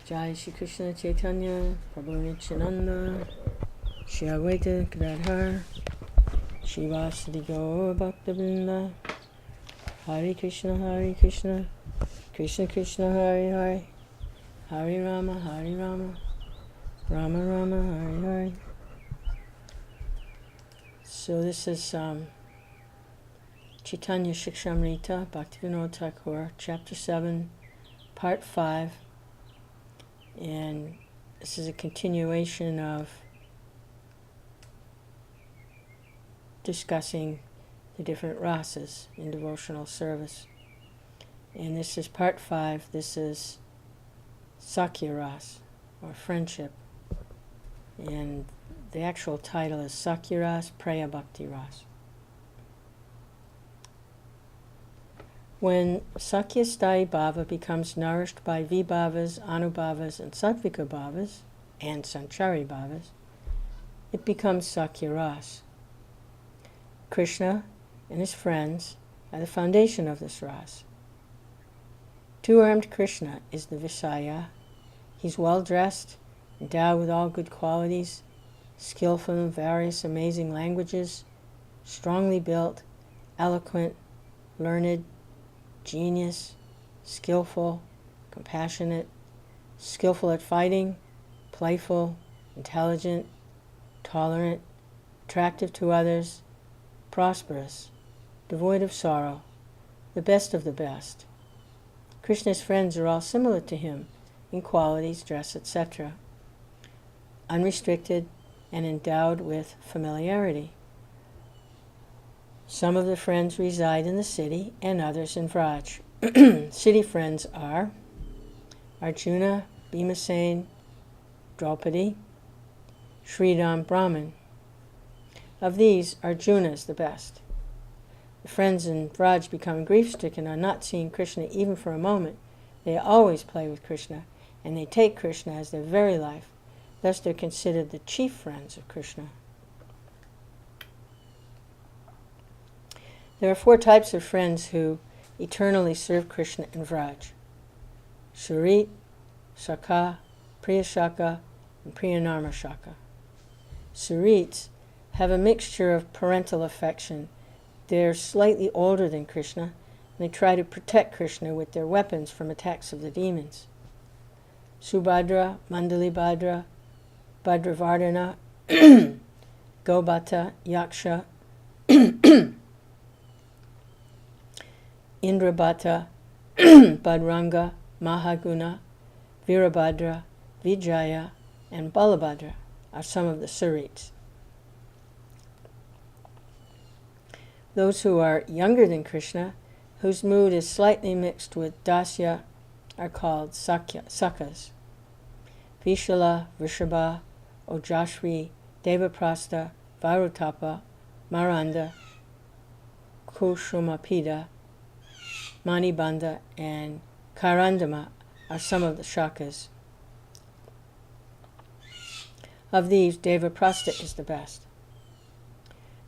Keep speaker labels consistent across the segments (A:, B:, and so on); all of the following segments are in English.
A: Jai Shri Krishna Chaitanya, Prabhu Nityananda, Shri Advaita Gadadhar, Shri Vasudeva Gaur Bhaktivinode, Hare Krishna, Krishna Krishna, Hare Hare, Hare Rama, Rama Rama, Hare Hare. So this is Chaitanya Shikshamrta, Bhaktivinode Thakur, Chapter 7, Part 5, and this is a continuation of discussing the different rasas in devotional service. And this is Part 5, this is Sakya Ras, or friendship, and the actual title is Sakya Ras, Praya Bhakti Ras. When Sakyasthai Bhava becomes nourished by Vibhavas, Anubhavas, and Sattvika Bhavas, and Sanchari Bhavas, it becomes Sakya Ras. Krishna and his friends are the foundation of this ras. Two-armed Krishna is the Visaya. He's well-dressed, endowed with all good qualities, skillful in various amazing languages, strongly built, eloquent, learned, genius, skillful, compassionate, skillful at fighting, playful, intelligent, tolerant, attractive to others, prosperous, devoid of sorrow, the best of the best. Krishna's friends are all similar to him in qualities, dress, etc., unrestricted and endowed with familiarity. Some of the friends reside in the city and others in Vraj. City friends are Arjuna, Bhimasen, Draupadi, Sridham Brahman. Of these, Arjuna is the best. The friends in Vraj become grief-stricken on not seeing Krishna even for a moment. They always play with Krishna, and they take Krishna as their very life. Thus they're considered the chief friends of Krishna. There are 4 types of friends who eternally serve Krishna in Vraj: Surit, Shaka, Priya Shaka, and Priyanarma Shaka. Surits have a mixture of parental affection. They're slightly older than Krishna, and they try to protect Krishna with their weapons from attacks of the demons. Subhadra, Mandali Bhadra, Bhadravardhana, Gobhata, Yaksha, Indrabhata, Bhadranga, Mahaguna, Virabhadra, Vijaya, and Balabhadra are some of the Surits. Those who are younger than Krishna, whose mood is slightly mixed with Dasya, are called Sakas. Vishala, Vrishabha, Ojashri, Devaprastha, Varutapa, Maranda, Kushumapida, Manibandha, and Karandama are some of the Shakas. Of these, Devaprastha is the best.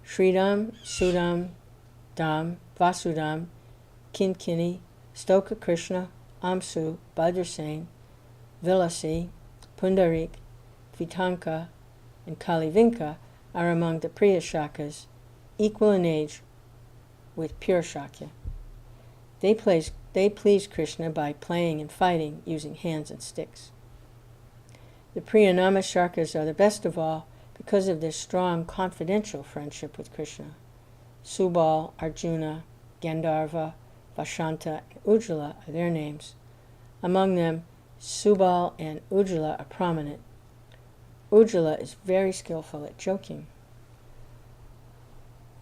A: Sridham, Sudam, Dam, Vasudam, Kinkini, Stoka Krishna, Amsu, Bhadrasen, Vilasi, Pundarik, Vitanka, and Kalivinka are among the Priya Shakas, equal in age with pure Shakya. They please Krishna by playing and fighting using hands and sticks. The Priyanama Shakas are the best of all because of their strong confidential friendship with Krishna. Subal, Arjuna, Gandharva, Vashanta, and Ujjala are their names. Among them, Subal and Ujjala are prominent. Ujjala is very skillful at joking.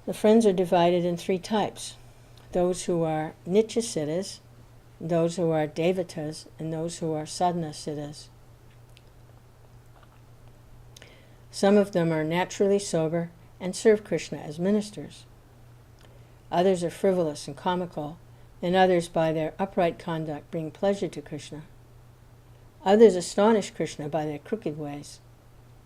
A: The friends are divided in 3 types: those who are Nityasiddhas, those who are Devatas, and those who are Sadhana Siddhas. Some of them are naturally sober and serve Krishna as ministers. Others are frivolous and comical, and others by their upright conduct bring pleasure to Krishna. Others astonish Krishna by their crooked ways.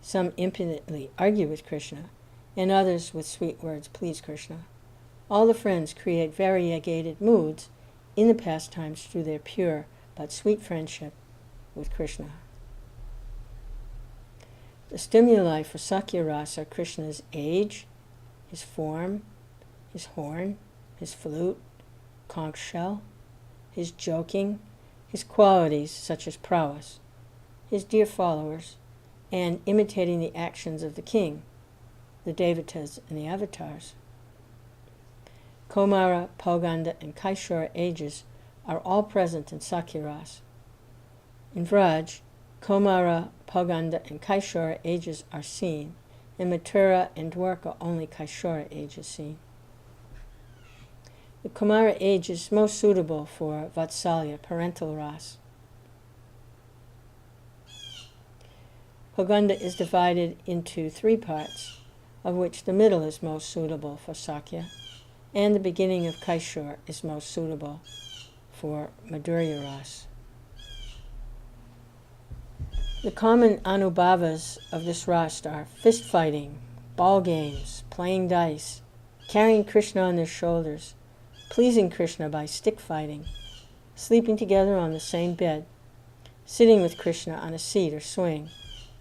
A: Some impudently argue with Krishna, and others with sweet words please Krishna. All the friends create variegated moods in the pastimes through their pure but sweet friendship with Krishna. The stimuli for Sakya Rasa are Krishna's age, his form, his horn, his flute, conch shell, his joking, his qualities such as prowess, his dear followers, and imitating the actions of the king, the devatas and the avatars. Komara, Pauganda, and Kaishara ages are all present in Sakya Rasa. In Vraj, Komara, Pauganda, and Kaishara ages are seen. In Mathura and Dwarka, only Kaishara age is seen. The Kumara age is most suitable for Vatsalya, parental ras. Pauganda is divided into 3 parts, of which the middle is most suitable for Sakya, and the beginning of Kaishara is most suitable for Madhurya ras. The common anubhavas of this ras are fist fighting, ball games, playing dice, carrying Krishna on their shoulders, pleasing Krishna by stick fighting, sleeping together on the same bed, sitting with Krishna on a seat or swing,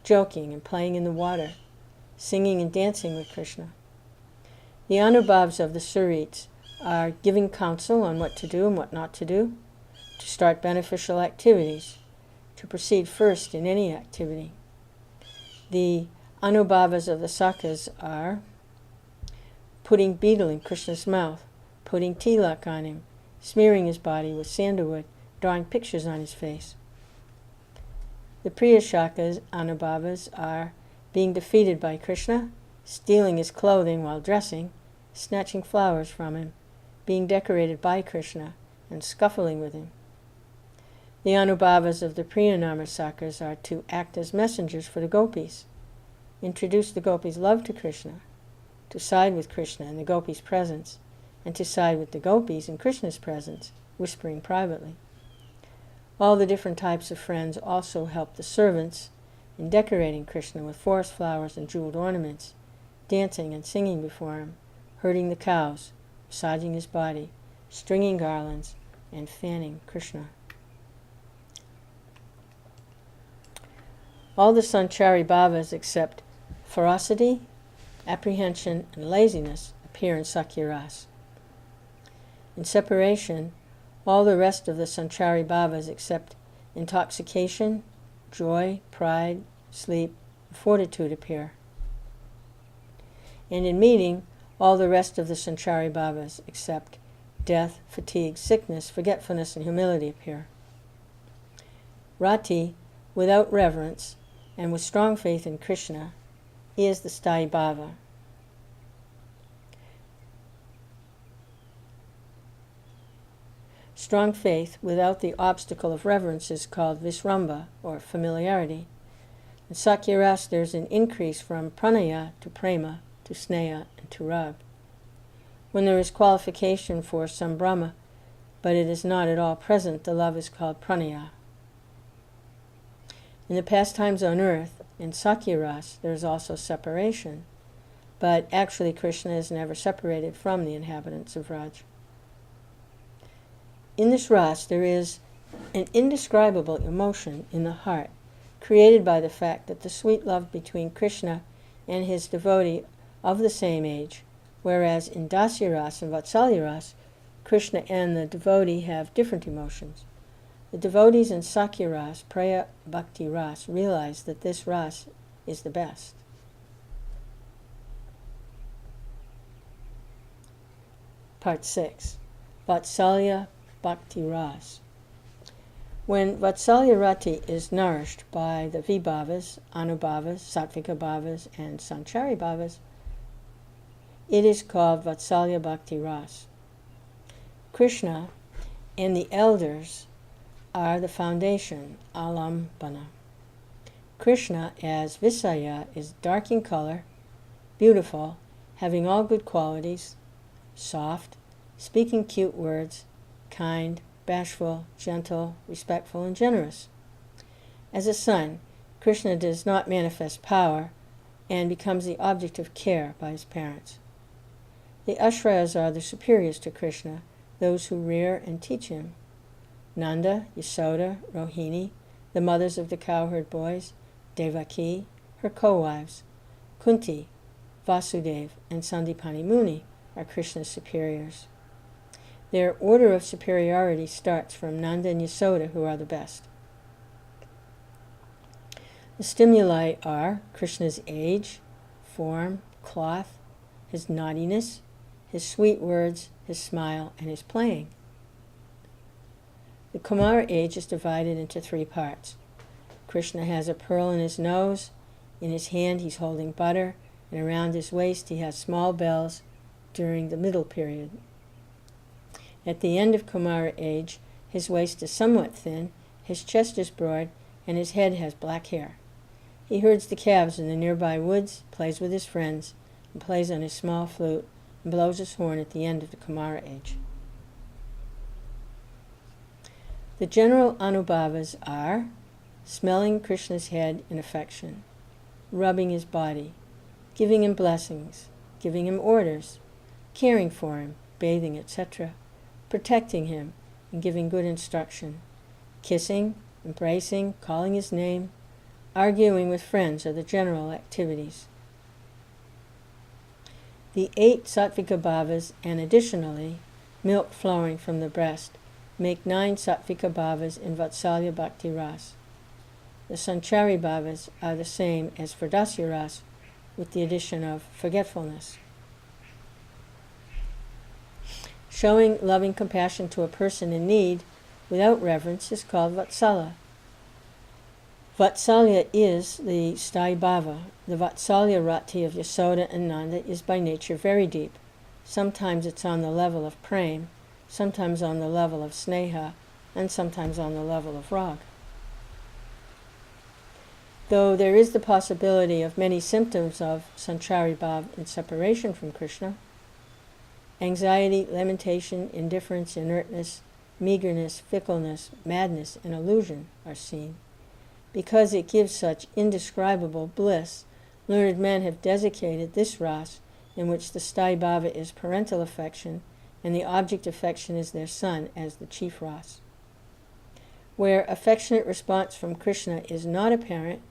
A: joking and playing in the water, singing and dancing with Krishna. The anubhavs of the Surits are giving counsel on what to do and what not to do, to start beneficial activities, to proceed first in any activity. The anubhavas of the Sakhas are putting betel in Krishna's mouth, putting tilak on him, smearing his body with sandalwood, drawing pictures on his face. The Priya Shakas anubhavas are being defeated by Krishna, stealing his clothing while dressing, snatching flowers from him, being decorated by Krishna, and scuffling with him. The anubhavas of the Priyanama Sakas are to act as messengers for the gopis, introduce the gopis' love to Krishna, to side with Krishna in the gopis' presence, and to side with the gopis in Krishna's presence, whispering privately. All the different types of friends also help the servants in decorating Krishna with forest flowers and jeweled ornaments, dancing and singing before him, herding the cows, massaging his body, stringing garlands, and fanning Krishna. All the sanchari bhavas except ferocity, apprehension, and laziness appear in Sakya Rasa. In separation, all the rest of the sanchari bhavas except intoxication, joy, pride, sleep, and fortitude appear. And in meeting, all the rest of the sanchari bhavas except death, fatigue, sickness, forgetfulness, and humility appear. Rati, without reverence, and with strong faith in Krishna, is the Sthayi Bhava. Strong faith without the obstacle of reverence is called Visramba, or familiarity. In Sakya Rasa there is an increase from pranaya to prema, to sneha, and to rag. When there is qualification for sambrama, but it is not at all present, the love is called pranaya. In the pastimes on earth, in Sakya Rasa, there is also separation, but actually Krishna is never separated from the inhabitants of Vraj. In this Rasa, there is an indescribable emotion in the heart, created by the fact that the sweet love between Krishna and his devotee of the same age, whereas in Dasya Rasa and Vatsalya Rasa, Krishna and the devotee have different emotions. The devotees in Sakya Rasa, Praya Bhakti Rasa, realize that this Rasa is the best. Part 6. Vatsalya Bhakti Rasa. When Vatsalya Rati is nourished by the Vibhavas, Anubhavas, Sattvika Bhavas, and Sanchari Bhavas, it is called Vatsalya Bhakti Rasa. Krishna and the elders are the foundation, alambana. Krishna as Visaya is dark in color, beautiful, having all good qualities, soft, speaking cute words, kind, bashful, gentle, respectful, and generous. As a son, Krishna does not manifest power and becomes the object of care by his parents. The Ashrayas are the superiors to Krishna, those who rear and teach him. Nanda, Yasoda, Rohini, the mothers of the cowherd boys, Devaki, her co-wives. Kunti, Vasudeva, and Sandipani Muni are Krishna's superiors. Their order of superiority starts from Nanda and Yasoda, who are the best. The stimuli are Krishna's age, form, cloth, his naughtiness, his sweet words, his smile, and his playing. The Kumara age is divided into 3 parts. Krishna has a pearl in his nose, in his hand he's holding butter, and around his waist he has small bells during the middle period. At the end of Kumara age, his waist is somewhat thin, his chest is broad, and his head has black hair. He herds the calves in the nearby woods, plays with his friends, and plays on his small flute, and blows his horn at the end of the Kumara age. The general anubhavas are smelling Krishna's head in affection, rubbing his body, giving him blessings, giving him orders, caring for him, bathing, etc., protecting him, and giving good instruction, kissing, embracing, calling his name, arguing with friends are the general activities. The 8 sattvika bhavas and additionally milk flowing from the breast make 9 sattvika bhavas in Vatsalya Bhakti Ras. The Sanchari bhavas are the same as for Dasya Ras, with the addition of forgetfulness. Showing loving compassion to a person in need without reverence is called Vatsala. Vatsalya is the Sthai Bhava. The Vatsalya Rati of Yasoda and Nanda is by nature very deep. Sometimes it's on the level of prem, sometimes on the level of sneha, and sometimes on the level of rag. Though there is the possibility of many symptoms of Sanchari Bhav in separation from Krishna, anxiety, lamentation, indifference, inertness, meagerness, fickleness, madness, and illusion are seen. Because it gives such indescribable bliss, learned men have designated this ras, in which the Sthai Bhava is parental affection and the object affection is their son, as the chief ras. Where affectionate response from Krishna is not apparent,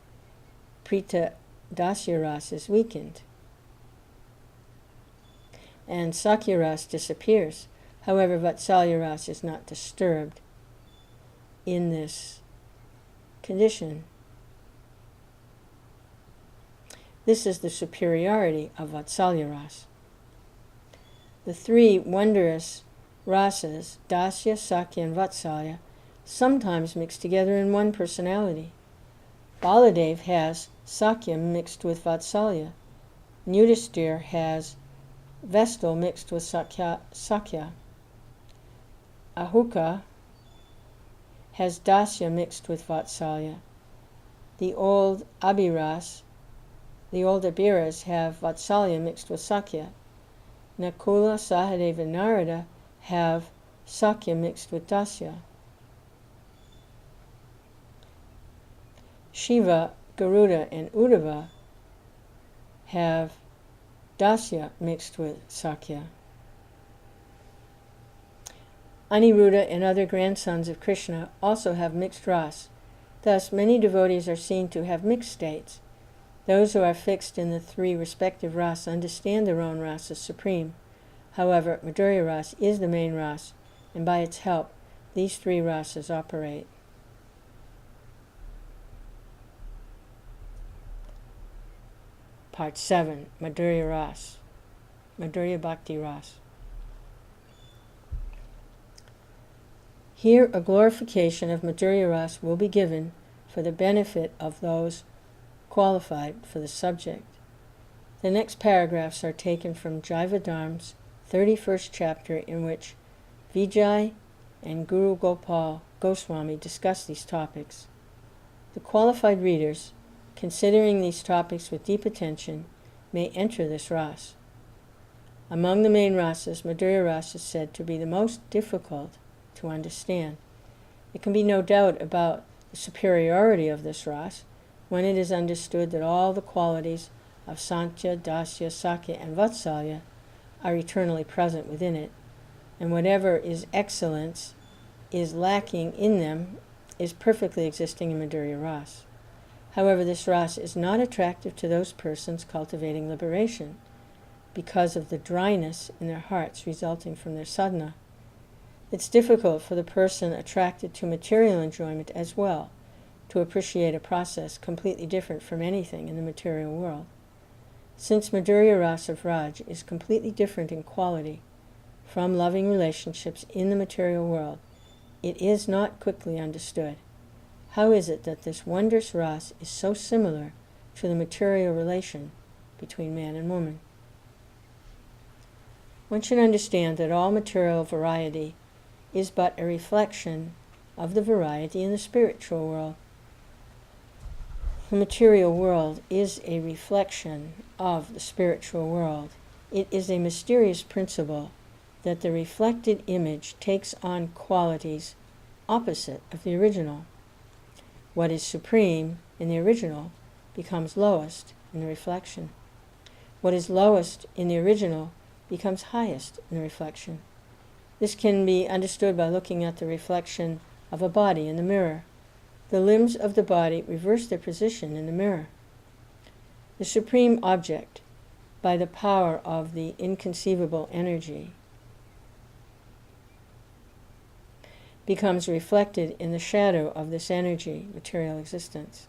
A: Prita Dasya ras is weakened, and Sakya ras disappears. However, Vatsalya ras is not disturbed in this condition. This is the superiority of Vatsalya ras. The 3 wondrous rasas, Dasya, Sakya, and Vatsalya, sometimes mix together in one personality. Baladev has Sakya mixed with Vatsalya. Yudhishthira has Vestal mixed with Sakya. Ahuka has Dasya mixed with Vatsalya. The old Abiras, the old Abiras have Vatsalya mixed with Sakya. Nakula, Sahadeva, and Narada have Sakya mixed with Dasya. Shiva, Garuda, and Uddhava have Dasya mixed with Sakya. Aniruddha and other grandsons of Krishna also have mixed ras. Thus, many devotees are seen to have mixed states. Those who are fixed in the 3 respective ras understand their own ras as supreme. However, Madhurya ras is the main ras, and by its help, these 3 rasas operate. Part 7, Madhurya Ras, Madhurya Bhakti Ras. Here a glorification of Madhurya Ras will be given for the benefit of those qualified for the subject. The next paragraphs are taken from Jaivadharma's 31st chapter, in which Vijay and Guru Gopal Goswami discuss these topics. The qualified readers, considering these topics with deep attention, may enter this ras. Among the main rasas, Madhurya Ras is said to be the most difficult to understand. There can be no doubt about the superiority of this ras when it is understood that all the qualities of Sankhya, Dasya, Sakya, and Vatsalya are eternally present within it, and whatever is lacking in them is perfectly existing in Madhurya Ras. However, this rasa is not attractive to those persons cultivating liberation because of the dryness in their hearts resulting from their sadhana. It's difficult for the person attracted to material enjoyment as well to appreciate a process completely different from anything in the material world. Since Madhurya Rasa of Raj is completely different in quality from loving relationships in the material world, it is not quickly understood. How is it that this wondrous rasa is so similar to the material relation between man and woman? One should understand that all material variety is but a reflection of the variety in the spiritual world. The material world is a reflection of the spiritual world. It is a mysterious principle that the reflected image takes on qualities opposite of the original. What is supreme in the original becomes lowest in the reflection. What is lowest in the original becomes highest in the reflection. This can be understood by looking at the reflection of a body in the mirror. The limbs of the body reverse their position in the mirror. The supreme object, by the power of the inconceivable energy, becomes reflected in the shadow of this energy, material existence.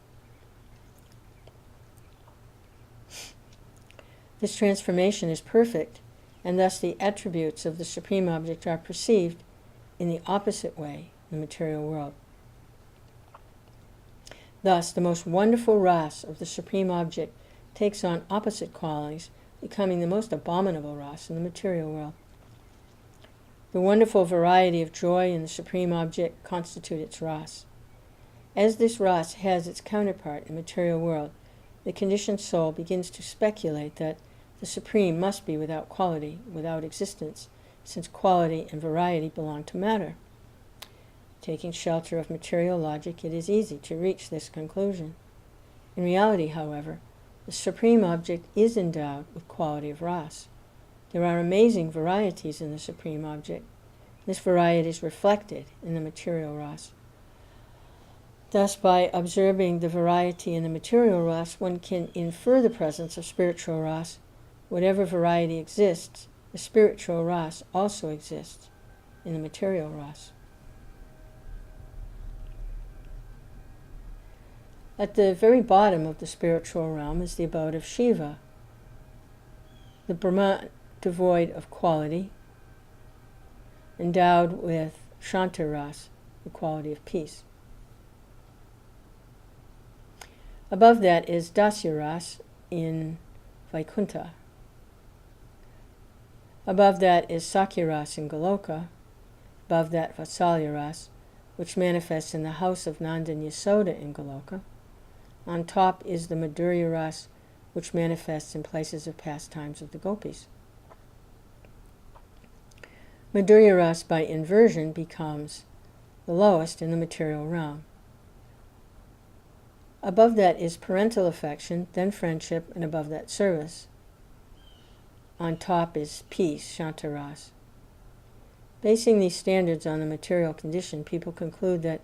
A: This transformation is perfect, and thus the attributes of the supreme object are perceived in the opposite way in the material world. Thus, the most wonderful rasa of the supreme object takes on opposite qualities, becoming the most abominable rasa in the material world. The wonderful variety of joy in the supreme object constitute its rasa. As this rasa has its counterpart in the material world, the conditioned soul begins to speculate that the supreme must be without quality, without existence, since quality and variety belong to matter. Taking shelter of material logic, it is easy to reach this conclusion. In reality, however, the supreme object is endowed with quality of rasa. There are amazing varieties in the supreme object. This variety is reflected in the material rasa. Thus, by observing the variety in the material rasa, one can infer the presence of spiritual rasa. Whatever variety exists, the spiritual rasa also exists in the material rasa. At the very bottom of the spiritual realm is the abode of Shiva, the Brahman devoid of quality, endowed with Shanta Rasa, the quality of peace. Above that is Dasya Rasa in Vaikuntha. Above that is Sakya Rasa in Goloka. Above that Vatsalya Rasa, which manifests in the house of Nanda and Yasoda in Goloka. On top is the Madhurya Rasa, which manifests in places of pastimes of the gopis. Madhurya Rasa by inversion becomes the lowest in the material realm. Above that is parental affection, then friendship, and above that service. On top is peace, Shanta Rasa. Basing these standards on the material condition, people conclude that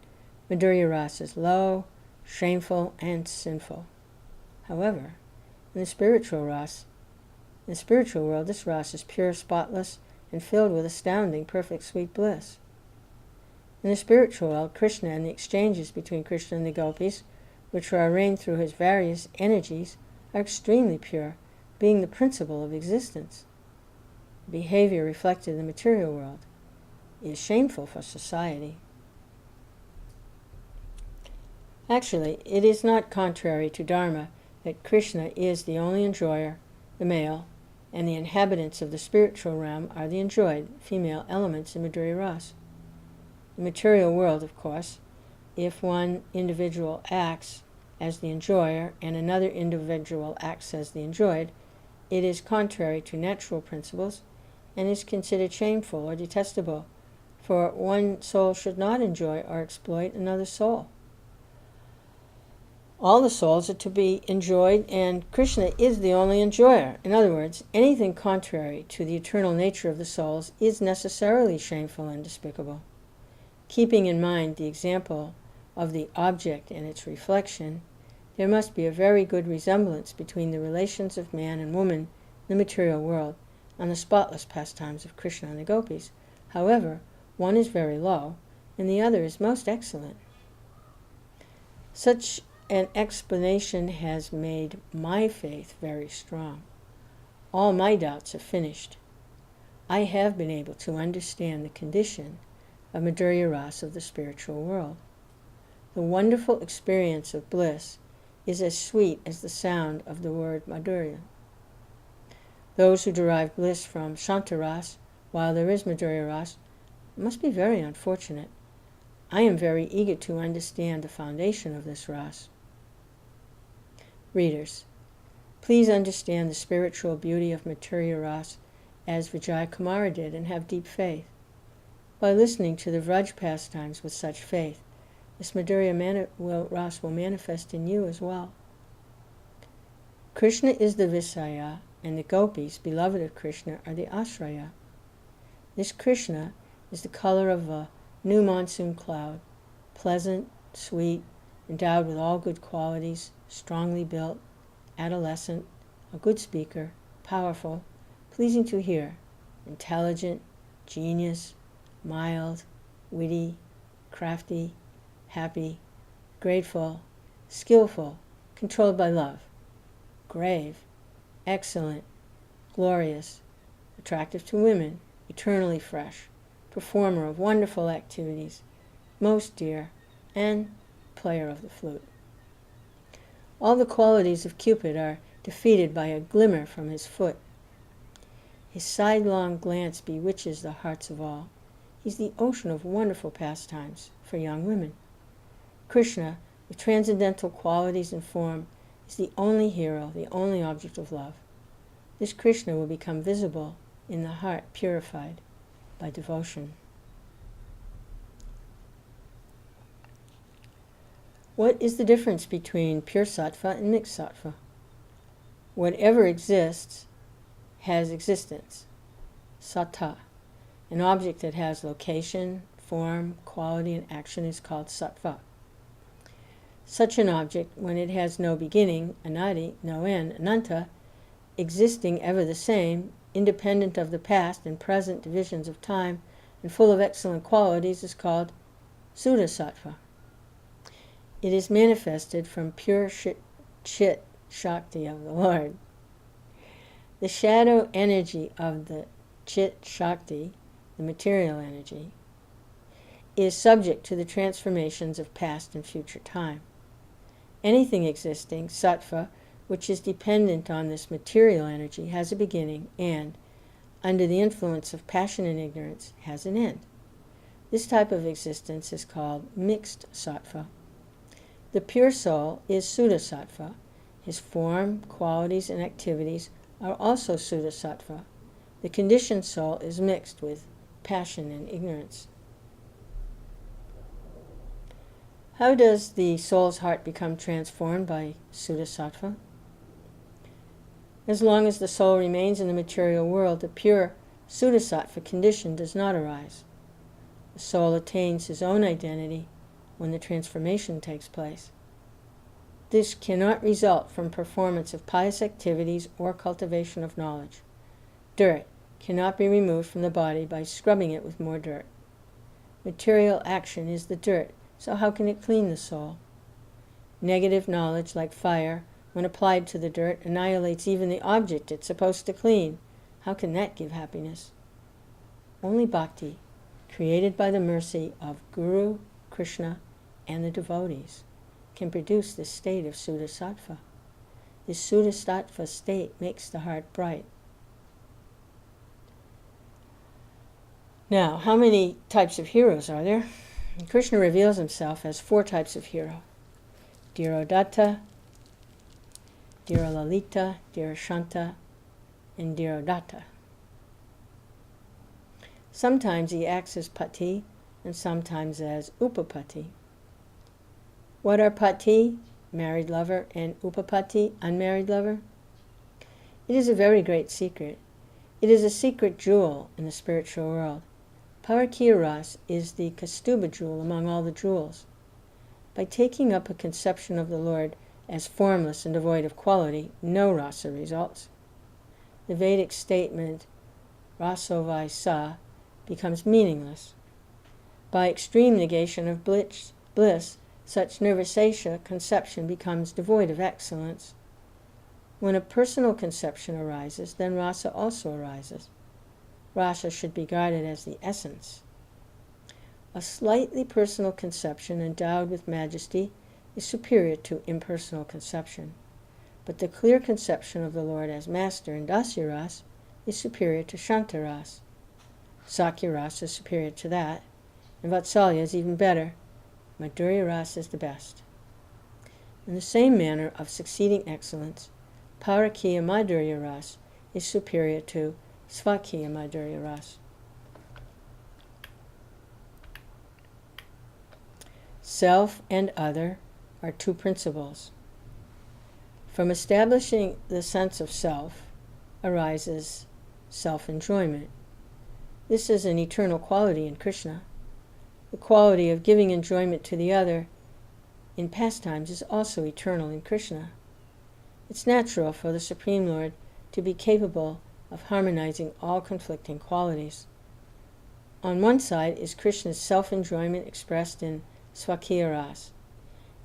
A: Madhurya Rasa is low, shameful, and sinful. However, in the spiritual rasa, in the spiritual world, this rasa is pure, spotless, and filled with astounding, perfect, sweet bliss. In the spiritual world, Krishna and the exchanges between Krishna and the gopis, which are arranged through his various energies, are extremely pure, being the principle of existence. The behavior reflected in the material world is shameful for society. Actually, it is not contrary to Dharma that Krishna is the only enjoyer, the male, and the inhabitants of the spiritual realm are the enjoyed, female elements in Madhurya Rasa. The material world, of course, if one individual acts as the enjoyer and another individual acts as the enjoyed, it is contrary to natural principles and is considered shameful or detestable, for one soul should not enjoy or exploit another soul. All the souls are to be enjoyed, and Krishna is the only enjoyer. In other words, anything contrary to the eternal nature of the souls is necessarily shameful and despicable. Keeping in mind the example of the object and its reflection, there must be a very good resemblance between the relations of man and woman in the material world and the spotless pastimes of Krishna and the gopis. However, one is very low, and the other is most excellent. Such an explanation has made my faith very strong. All my doubts are finished. I have been able to understand the condition of Madhurya Rasa of the spiritual world. The wonderful experience of bliss is as sweet as the sound of the word Madhurya. Those who derive bliss from Shantaras, while there is Madhurya Rasa, must be very unfortunate. I am very eager to understand the foundation of this Rasa. Readers, please understand the spiritual beauty of Madhurya Rasa as Vijaya Kumara did and have deep faith. By listening to the Vraj pastimes with such faith, this Madhurya Rasa will manifest in you as well. Krishna is the Visaya, and the gopis, beloved of Krishna, are the Ashraya. This Krishna is the color of a new monsoon cloud, pleasant, sweet, endowed with all good qualities, strongly built, adolescent, a good speaker, powerful, pleasing to hear, intelligent, genius, mild, witty, crafty, happy, grateful, skillful, controlled by love, grave, excellent, glorious, attractive to women, eternally fresh, performer of wonderful activities, most dear, and player of the flute. All the qualities of Cupid are defeated by a glimmer from his foot. His sidelong glance bewitches the hearts of all. He's the ocean of wonderful pastimes for young women. Krishna, with transcendental qualities and form, is the only hero, the only object of love. This Krishna will become visible in the heart purified by devotion. What is the difference between pure sattva and mixed sattva? Whatever exists has existence. Sattva. An object that has location, form, quality, and action is called sattva. Such an object, when it has no beginning, anadi, no end, ananta, existing ever the same, independent of the past and present divisions of time, and full of excellent qualities, is called Suddha Sattva. It is manifested from pure chit shakti of the Lord. The shadow energy of the chit shakti, the material energy, is subject to the transformations of past and future time. Anything existing, sattva, which is dependent on this material energy, has a beginning and, under the influence of passion and ignorance, has an end. This type of existence is called mixed sattva. The pure soul is Suddha Sattva. His form, qualities, and activities are also Suddha Sattva. The conditioned soul is mixed with passion and ignorance. How does the soul's heart become transformed by Suddha Sattva? As long as the soul remains in the material world, the pure Suddha Sattva condition does not arise. The soul attains his own identity when the transformation takes place. This cannot result from performance of pious activities or cultivation of knowledge. Dirt cannot be removed from the body by scrubbing it with more dirt. Material action is the dirt, so how can it clean the soul? Negative knowledge, like fire, when applied to the dirt, annihilates even the object it's supposed to clean. How can that give happiness? Only bhakti, created by the mercy of Guru, Krishna, and the devotees, can produce this state of Suddha Sattva. This Suddha Sattva state makes the heart bright. Now, how many types of heroes are there? Krishna reveals himself as 4 types of hero: Dhirodatta, Dhiralalita, Dhirashanta, and Dhirodatta. Sometimes he acts as pati and sometimes as upapati. What are pati, married lover, and upapati, unmarried lover? It is a very great secret. It is a secret jewel in the spiritual world. Parakiya Ras is the Kastuba jewel among all the jewels. By taking up a conception of the Lord as formless and devoid of quality, no rasa results. The Vedic statement rasovai sa becomes meaningless. By extreme negation of bliss, such nirvisesha conception becomes devoid of excellence. When a personal conception arises, then rasa also arises. Rasa should be regarded as the essence. A slightly personal conception endowed with majesty is superior to impersonal conception, but the clear conception of the Lord as Master in Dasya Ras is superior to Shanta Ras. Sakya Ras is superior to that, and Vatsalya is even better. Madhurya Ras is the best. In the same manner of succeeding excellence, Parakiya Madhurya Ras is superior to Svakiya Madhurya Ras. Self and other are two principles. From establishing the sense of self arises self-enjoyment. This is an eternal quality in Krishna. The quality of giving enjoyment to the other in pastimes is also eternal in Krishna. It's natural for the Supreme Lord to be capable of harmonizing all conflicting qualities. On one side is Krishna's self-enjoyment expressed in Svakiya Ras,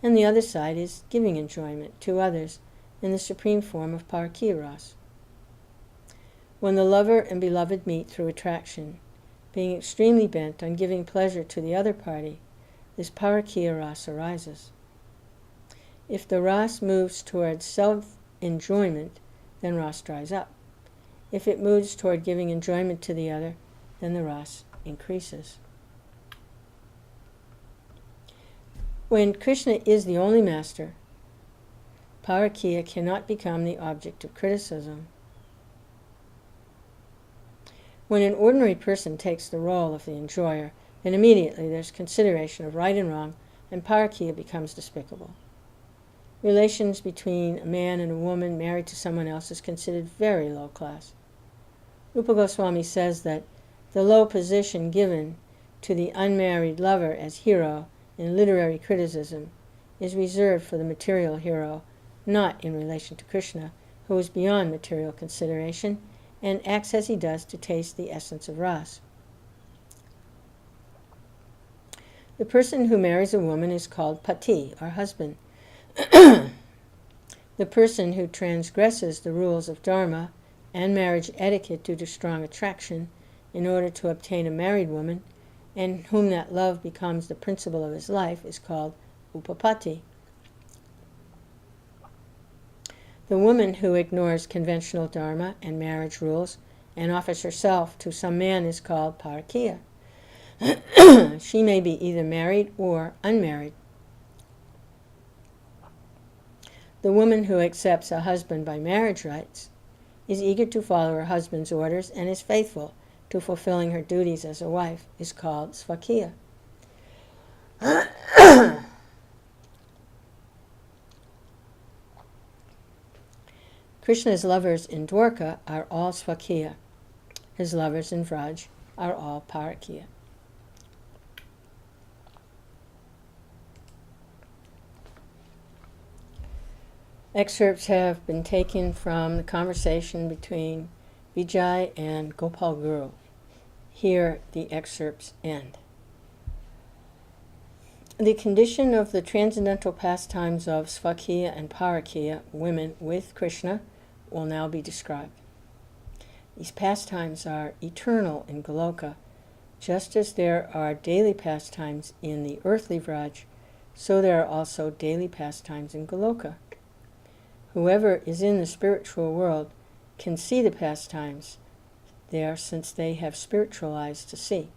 A: and the other side is giving enjoyment to others in the supreme form of Parakiya Ras. When the lover and beloved meet through attraction, being extremely bent on giving pleasure to the other party, this Parakiya Ras arises. If the Ras moves towards self-enjoyment, then Ras dries up. If it moves toward giving enjoyment to the other, then the Ras increases. When Krishna is the only master, Parakiya cannot become the object of criticism. When an ordinary person takes the role of the enjoyer, then immediately there's consideration of right and wrong, and Parakiya becomes despicable. Relations between a man and a woman married to someone else is considered very low class. Rupa Goswami says that the low position given to the unmarried lover as hero in literary criticism is reserved for the material hero, not in relation to Krishna, who is beyond material consideration and acts as he does to taste the essence of ras. The person who marries a woman is called pati, or husband. The person who transgresses the rules of dharma and marriage etiquette due to strong attraction in order to obtain a married woman, and whom that love becomes the principle of his life, is called upapati. The woman who ignores conventional dharma and marriage rules and offers herself to some man is called parakiya. She may be either married or unmarried. The woman who accepts a husband by marriage rites is eager to follow her husband's orders and is faithful to fulfilling her duties as a wife, is called svakiya. Krishna's lovers in Dwarka are all svakiya. His lovers in Vraj are all parakiya. Excerpts have been taken from the conversation between Vijay and Gopal Guru. Here the excerpts end. The condition of the transcendental pastimes of Svakiya and Parakiya women with Krishna will now be described. These pastimes are eternal in Goloka. Just as there are daily pastimes in the earthly Vraj, so there are also daily pastimes in Goloka. Whoever is in the spiritual world can see the pastimes there, since they have spiritual eyes to see.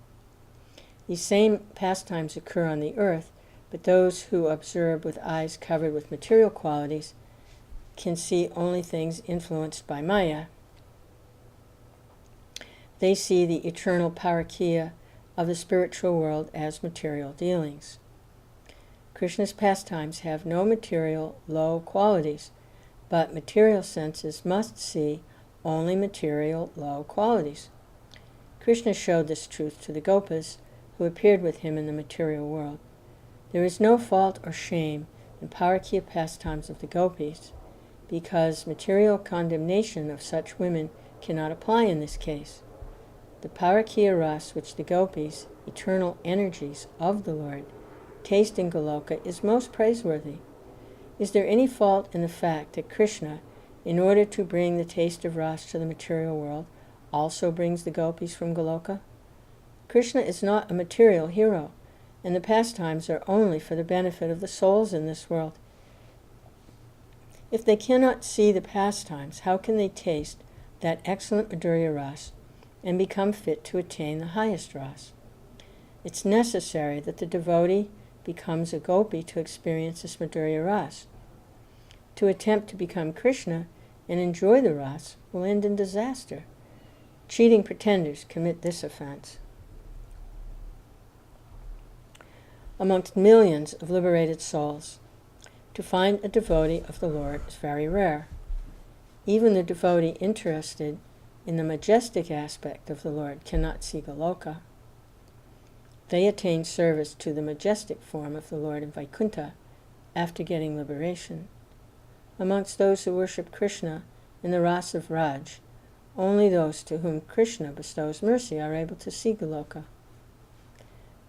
A: These same pastimes occur on the earth, but those who observe with eyes covered with material qualities can see only things influenced by Maya. They see the eternal parakiya of the spiritual world as material dealings. Krishna's pastimes have no material low qualities, but material senses must see only material low qualities. Krishna showed this truth to the Gopas who appeared with him in the material world. There is no fault or shame and Parakiya pastimes of the gopis, because material condemnation of such women cannot apply in this case. The Parakiya ras which the gopis, eternal energies of the Lord, taste in Goloka is most praiseworthy. Is there any fault in the fact that Krishna, in order to bring the taste of ras to the material world, also brings the gopis from Goloka? Krishna is not a material hero, and the pastimes are only for the benefit of the souls in this world. If they cannot see the pastimes, how can they taste that excellent Madhurya ras and become fit to attain the highest ras? It's necessary that the devotee becomes a gopi to experience this Madhurya ras. To attempt to become Krishna and enjoy the ras will end in disaster. Cheating pretenders commit this offense. Amongst millions of liberated souls, to find a devotee of the Lord is very rare. Even the devotee interested in the majestic aspect of the Lord cannot see Goloka. They attain service to the majestic form of the Lord in Vaikuntha after getting liberation. Amongst those who worship Krishna in the ras of Raj, only those to whom Krishna bestows mercy are able to see Goloka.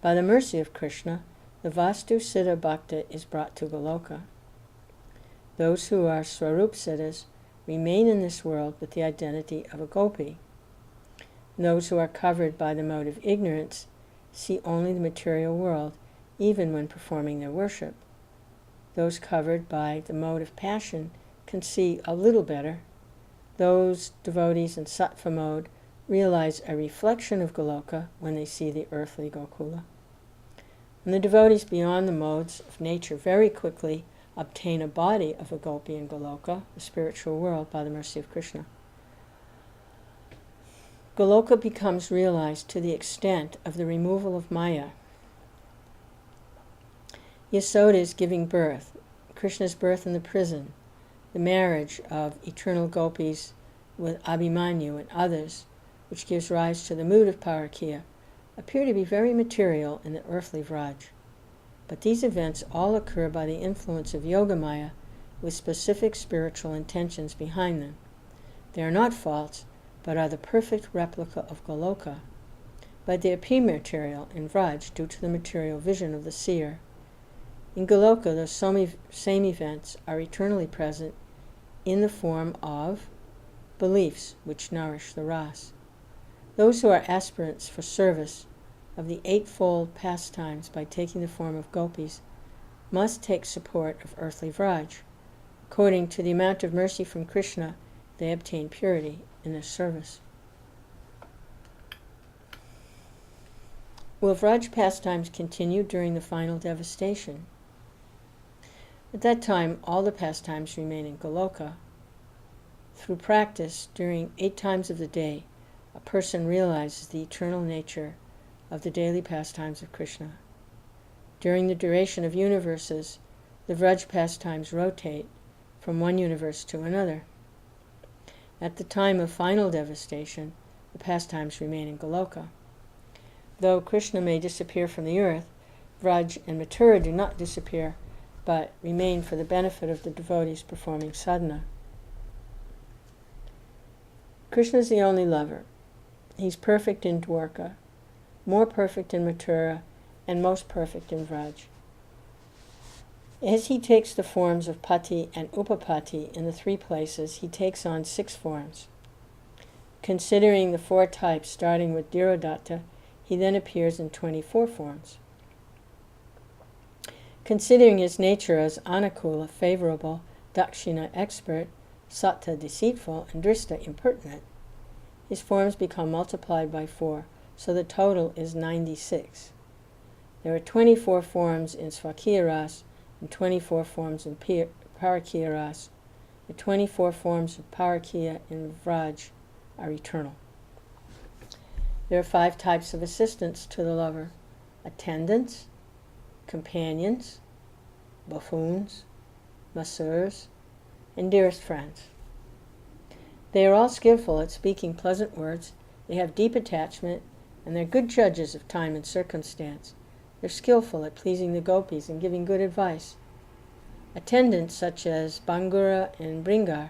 A: By the mercy of Krishna, the Vastu Siddha Bhakta is brought to Goloka. Those who are Swarup Siddhas remain in this world with the identity of a gopi. Those who are covered by the mode of ignorance see only the material world, even when performing their worship. Those covered by the mode of passion can see a little better. Those devotees in sattva mode realize a reflection of Goloka when they see the earthly Gokula. And the devotees beyond the modes of nature very quickly obtain a body of a gopi in Goloka, the spiritual world, by the mercy of Krishna. Goloka becomes realized to the extent of the removal of Maya. Yasoda is giving birth, Krishna's birth in the prison, the marriage of eternal gopis with Abhimanyu and others, which gives rise to the mood of Parakiya, appear to be very material in the earthly Vraj. But these events all occur by the influence of Yogamaya with specific spiritual intentions behind them. They are not false, but are the perfect replica of Goloka. But they appear material in Vraj due to the material vision of the seer. In Goloka, those same events are eternally present in the form of beliefs which nourish the ras. Those who are aspirants for service of the eightfold pastimes by taking the form of gopis must take support of earthly Vraj. According to the amount of mercy from Krishna, they obtain purity in their service. Will Vraj pastimes continue during the final devastation? At that time, all the pastimes remain in Goloka. Through practice, during 8 times of the day, a person realizes the eternal nature of the daily pastimes of Krishna. During the duration of universes, the Vraj pastimes rotate from one universe to another. At the time of final devastation, the pastimes remain in Goloka. Though Krishna may disappear from the earth, Vraj and Mathura do not disappear, but remain for the benefit of the devotees performing sadhana. Krishna is the only lover. He's perfect in Dwarka, more perfect in Mathura, and most perfect in Vraj. As he takes the forms of Pati and Upapati in the 3 places, he takes on 6 forms. Considering the 4 types starting with Dhirodatta, he then appears in 24 forms. Considering his nature as Anukula, favorable, Dakshina, expert, Satta, deceitful, and Drista, impertinent, his forms become multiplied by 4, so the total is 96. There are 24 forms in Swakiya Ras and 24 forms in Parakiya Ras. The 24 forms of Parakiya in Vraj are eternal. There are 5 types of assistants to the lover: attendants, companions, buffoons, masseurs, and dearest friends. They are all skillful at speaking pleasant words, they have deep attachment, and they're good judges of time and circumstance. They're skillful at pleasing the gopis and giving good advice. Attendants such as Bangura and Bringar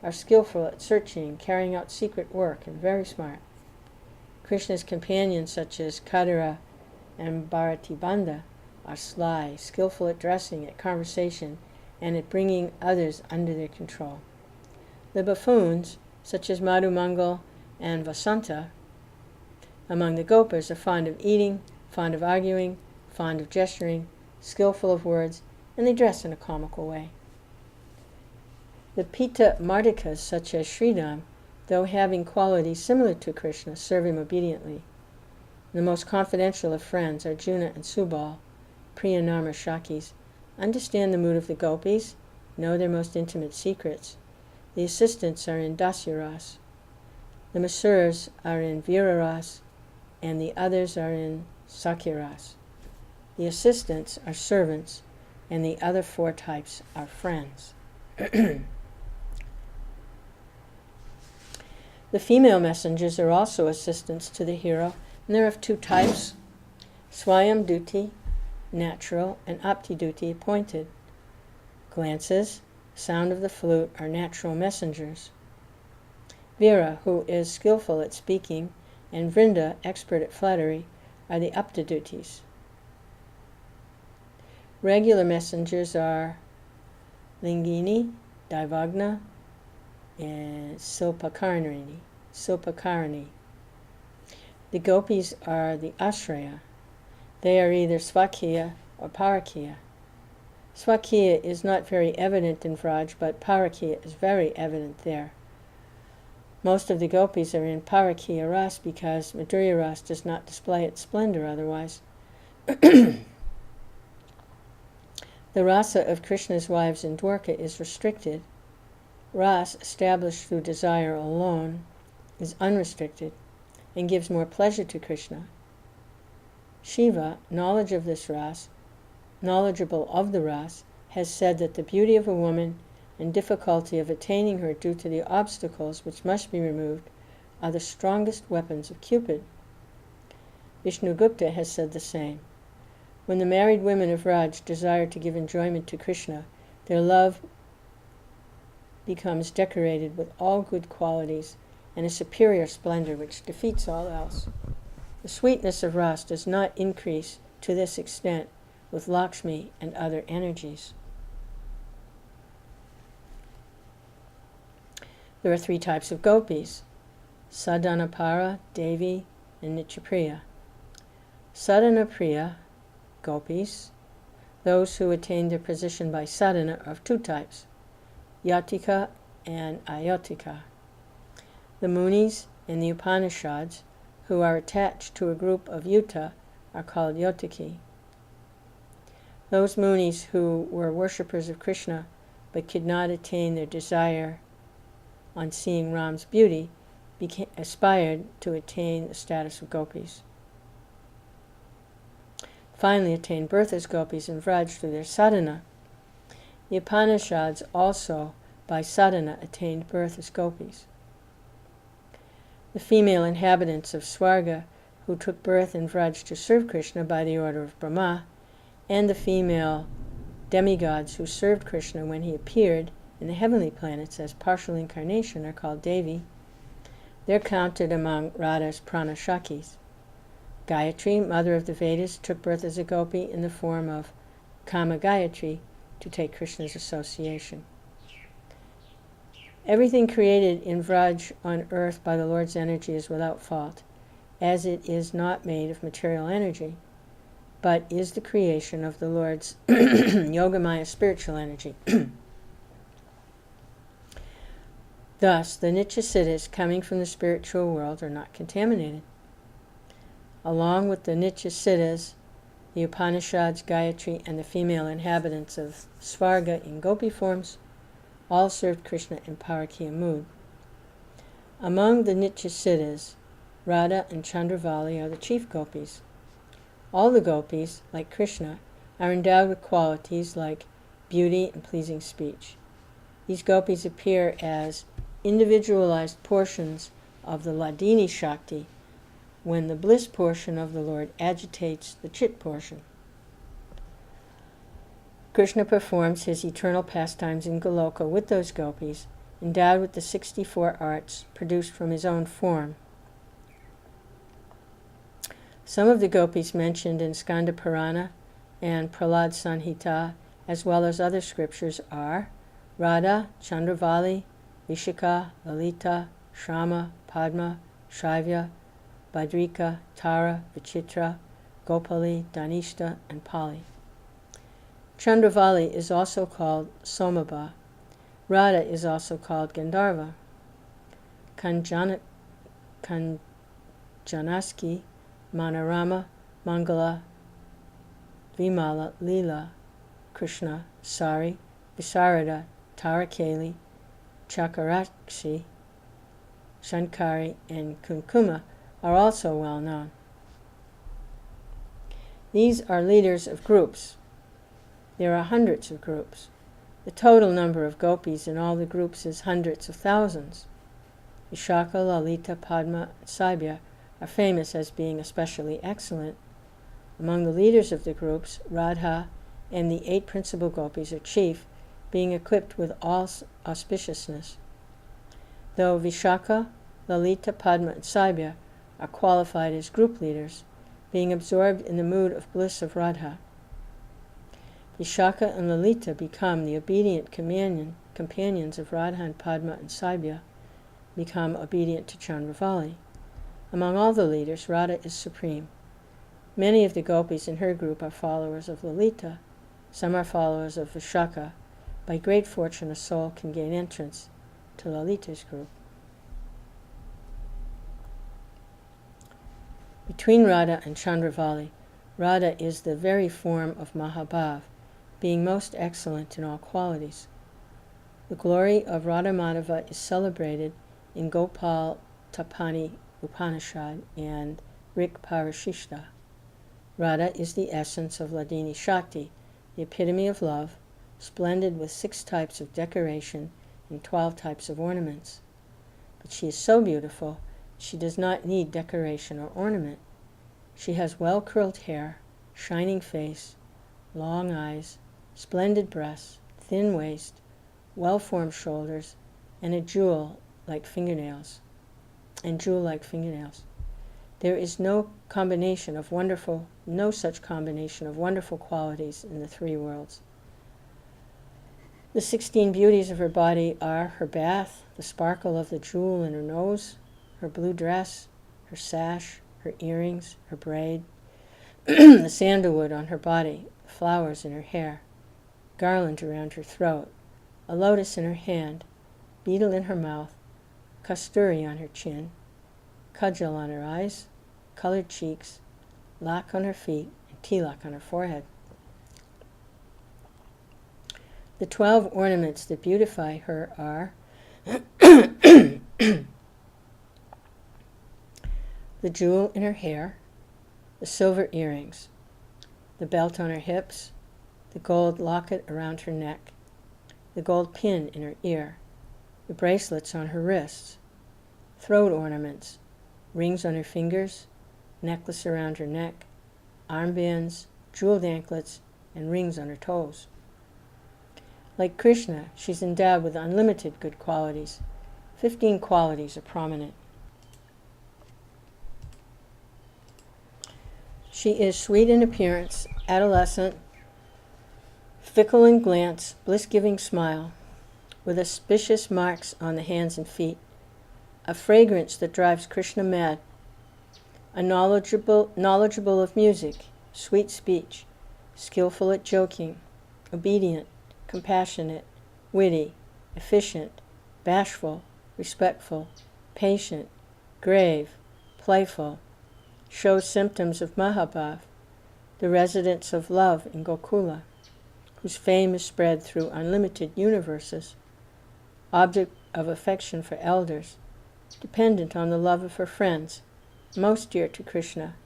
A: are skillful at searching, carrying out secret work, and very smart. Krishna's companions such as Kadara and Bharatibanda are sly, skillful at dressing, at conversation, and at bringing others under their control. The buffoons, such as Madhumangal and Vasanta, among the Gopas, are fond of eating, fond of arguing, fond of gesturing, skillful of words, and they dress in a comical way. The Pita Mardikas, such as Sridham, though having qualities similar to Krishna, serve him obediently. The most confidential of friends, Arjuna and Subal, Priya Narma Shakis, understand the mood of the gopis, know their most intimate secrets. The assistants are in Dasyaras. The masseurs are in Viraras, and the others are in Sakyaras. The assistants are servants, and the other four types are friends. The female messengers are also assistants to the hero, and they're of two types: Swayam Duti, natural, and Apti Duti, appointed. Glances, sound of the flute, are natural messengers. Vira, who is skillful at speaking, and Vrinda, expert at flattery, are the Apta Dutis. Regular messengers are Lingini, Daivagna, and Sopakarni. The gopis are the Ashraya. They are either Swakiya or Parakiya. Swakiya is not very evident in Vraj, but Parakiya is very evident there. Most of the gopis are in Parakiya Ras because Madhurya Ras does not display its splendor otherwise. The rasa of Krishna's wives in Dwarka is restricted. Ras, established through desire alone, is unrestricted and gives more pleasure to Krishna. Shiva, knowledgeable of the ras, has said that the beauty of a woman and difficulty of attaining her due to the obstacles which must be removed are the strongest weapons of Cupid. Vishnugupta has said the same. When the married women of Raj desire to give enjoyment to Krishna, their love becomes decorated with all good qualities and a superior splendor which defeats all else. The sweetness of Ras does not increase to this extent with Lakshmi and other energies. There are three types of gopis: Sadhanapara, Devi, and Nityapriya. Sadhanapriya gopis, those who attain their position by sadhana, are of two types: Yatika and Ayotika. The Munis and the Upanishads, who are attached to a group of Yuta, are called Yotiki. Those Munis who were worshippers of Krishna but could not attain their desire on seeing Ram's beauty aspired to attain the status of gopis. Finally attained birth as gopis in Vraj through their sadhana. The Upanishads also, by sadhana, attained birth as gopis. The female inhabitants of Swarga, who took birth in Vraj to serve Krishna by the order of Brahma, and the female demigods who served Krishna when he appeared in the heavenly planets as partial incarnation, are called Devi. They're counted among Radha's Pranashakis. Gayatri, mother of the Vedas, took birth as a gopi in the form of Kama Gayatri to take Krishna's association. Everything created in Vraj on earth by the Lord's energy is without fault, as it is not made of material energy, but is the creation of the Lord's Yogamaya spiritual energy. Thus, the Nityasiddhas coming from the spiritual world are not contaminated. Along with the Nityasiddhas, the Upanishads, Gayatri, and the female inhabitants of Svarga in gopi forms all served Krishna in Parakiya mood. Among the Nityasiddhas, Radha and Chandravali are the chief gopis. All the gopis, like Krishna, are endowed with qualities like beauty and pleasing speech. These gopis appear as individualized portions of the Ladini Shakti when the bliss portion of the Lord agitates the Chit portion. Krishna performs his eternal pastimes in Goloka with those gopis, endowed with the 64 arts produced from his own form. Some of the gopis mentioned in Skanda Purana and Prahlad Sanhita, as well as other scriptures, are Radha, Chandravali, Vishaka, Lalita, Shrama, Padma, Shaivya, Badrika, Tara, Vichitra, Gopali, Danishta, and Pali. Chandravali is also called Somabha. Radha is also called Gandharva. Kanjanaski, Manarama, Mangala, Vimala, Leela, Krishna, Sari, Visarada, Tarakali, Chakarakshi, Shankari, and Kumkuma are also well known. These are leaders of groups. There are hundreds of groups. The total number of gopis in all the groups is hundreds of thousands. Vishaka, Lalita, Padma, and Saibya are famous as being especially excellent. Among the leaders of the groups, Radha and the 8 principal gopis are chief, being equipped with all auspiciousness. Though Vishaka, Lalita, Padma, and Saibya are qualified as group leaders, being absorbed in the mood of bliss of Radha. Vishaka and Lalita become the obedient companions of Radha, and Padma and Saibya become obedient to Chandravali. Among all the leaders, Radha is supreme. Many of the gopis in her group are followers of Lalita. Some are followers of Vishaka. By great fortune, a soul can gain entrance to Lalita's group. Between Radha and Chandravali, Radha is the very form of Mahabhav, being most excellent in all qualities. The glory of Radha Madhava is celebrated in Gopal Tapani Upanishad and Rik Parashishta. Radha is the essence of Ladini Shakti, the epitome of love, splendid with 6 types of decoration and 12 types of ornaments. But she is so beautiful, she does not need decoration or ornament. She has well-curled hair, shining face, long eyes, splendid breasts, thin waist, well-formed shoulders, and jewel-like fingernails. There is no such combination of wonderful qualities in the 3 worlds. The 16 beauties of her body are her bath, the sparkle of the jewel in her nose, her blue dress, her sash, her earrings, her braid, the sandalwood on her body, flowers in her hair, garland around her throat, a lotus in her hand, beetle in her mouth, kasturi on her chin, kajal on her eyes, colored cheeks, lak on her feet, and tilak on her forehead. The 12 ornaments that beautify her are the jewel in her hair, the silver earrings, the belt on her hips, the gold locket around her neck, the gold pin in her ear, the bracelets on her wrists, throat ornaments, rings on her fingers, necklace around her neck, armbands, jeweled anklets, and rings on her toes. Like Krishna, she's endowed with unlimited good qualities. 15 qualities are prominent. She is sweet in appearance, adolescent, fickle in glance, bliss-giving smile, with auspicious marks on the hands and feet, a fragrance that drives Krishna mad, a knowledgeable of music, sweet speech, skillful at joking, obedient, compassionate, witty, efficient, bashful, respectful, patient, grave, playful, shows symptoms of Mahabhav, the residence of love in Gokula, whose fame is spread through unlimited universes, object of affection for elders, dependent on the love of her friends, most dear to Krishna,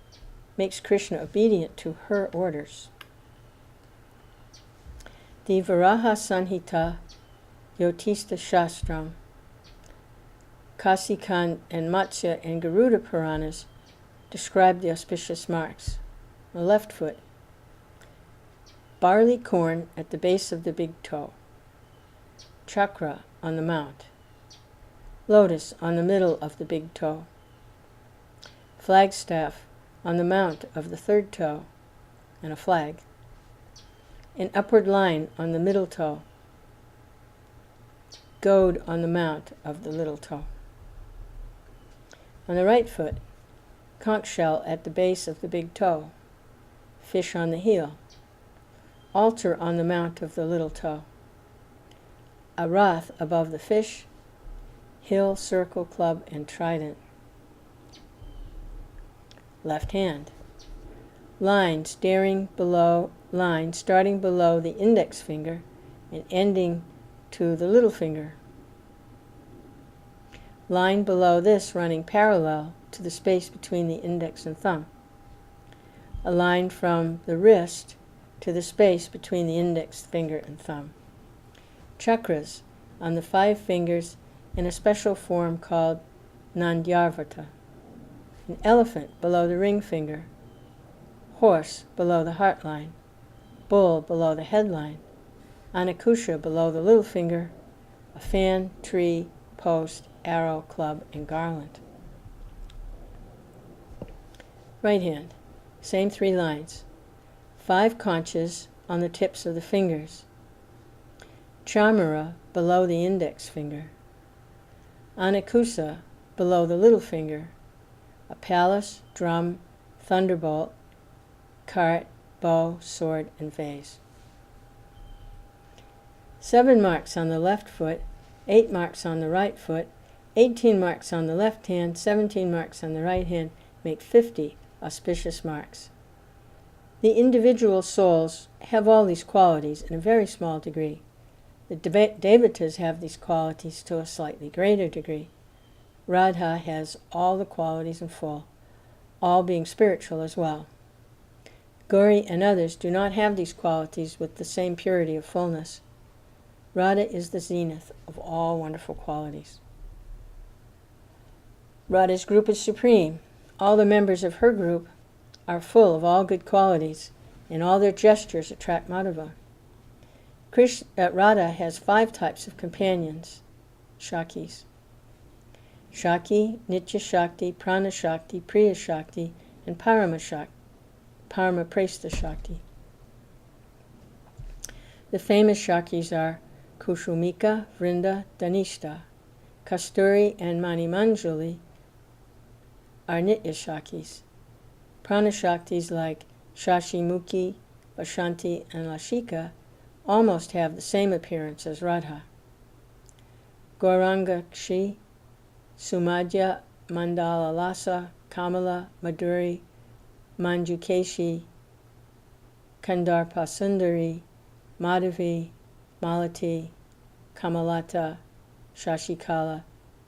A: makes Krishna obedient to her orders. The Varaha Sanhita, Yotista Shastram, Kasikan and Matsya and Garuda Puranas describe the auspicious marks. The left foot, barley corn at the base of the big toe, chakra on the mount, lotus on the middle of the big toe, flagstaff on the mount of the third toe, and a flag, an upward line on the middle toe, goad on the mount of the little toe. On the right foot, conch shell at the base of the big toe, fish on the heel, altar on the mount of the little toe, a wrath above the fish, hill, circle, club, and trident. Left hand, line starting below the index finger and ending to the little finger. Line below this running parallel to the space between the index and thumb. A line from the wrist to the space between the index finger and thumb. Chakras on the 5 fingers in a special form called Nandyarvata. An elephant below the ring finger. Horse below the heart line. Bull below the head line. Anakusha below the little finger. A fan, tree, post, arrow, club, and garland. Right hand, same 3 lines. 5 conches on the tips of the fingers. Chamara below the index finger. Anakusa below the little finger. A palace, drum, thunderbolt, cart, bow, sword, and vase. 7 marks on the left foot, 8 marks on the right foot, 18 marks on the left hand, 17 marks on the right hand, make 50 auspicious marks. The individual souls have all these qualities in a very small degree. The devatas have these qualities to a slightly greater degree. Radha has all the qualities in full, all being spiritual as well. Gauri and others do not have these qualities with the same purity of fullness. Radha is the zenith of all wonderful qualities. Radha's group is supreme. All the members of her group are full of all good qualities, and all their gestures attract Madhava. Radha has 5 types of companions, Shakis. Shaki, Nitya Shakti, Prana Shakti, Priya Shakti, and Paramapresta Shakti. The famous Shakis are Kushumika, Vrinda, Dhanishta. Kasturi and Manimanjuli are Nitya Shakis. Prana Shaktis like Shashimukhi, Vashanti, and Lashika almost have the same appearance as Radha. Gaurangakshi, Sumadhya, Mandala Lasa, Kamala, Madhuri, Manjukeshi, Kandarpa Sundari, Madhavi, Malati, Kamalata, Shashikala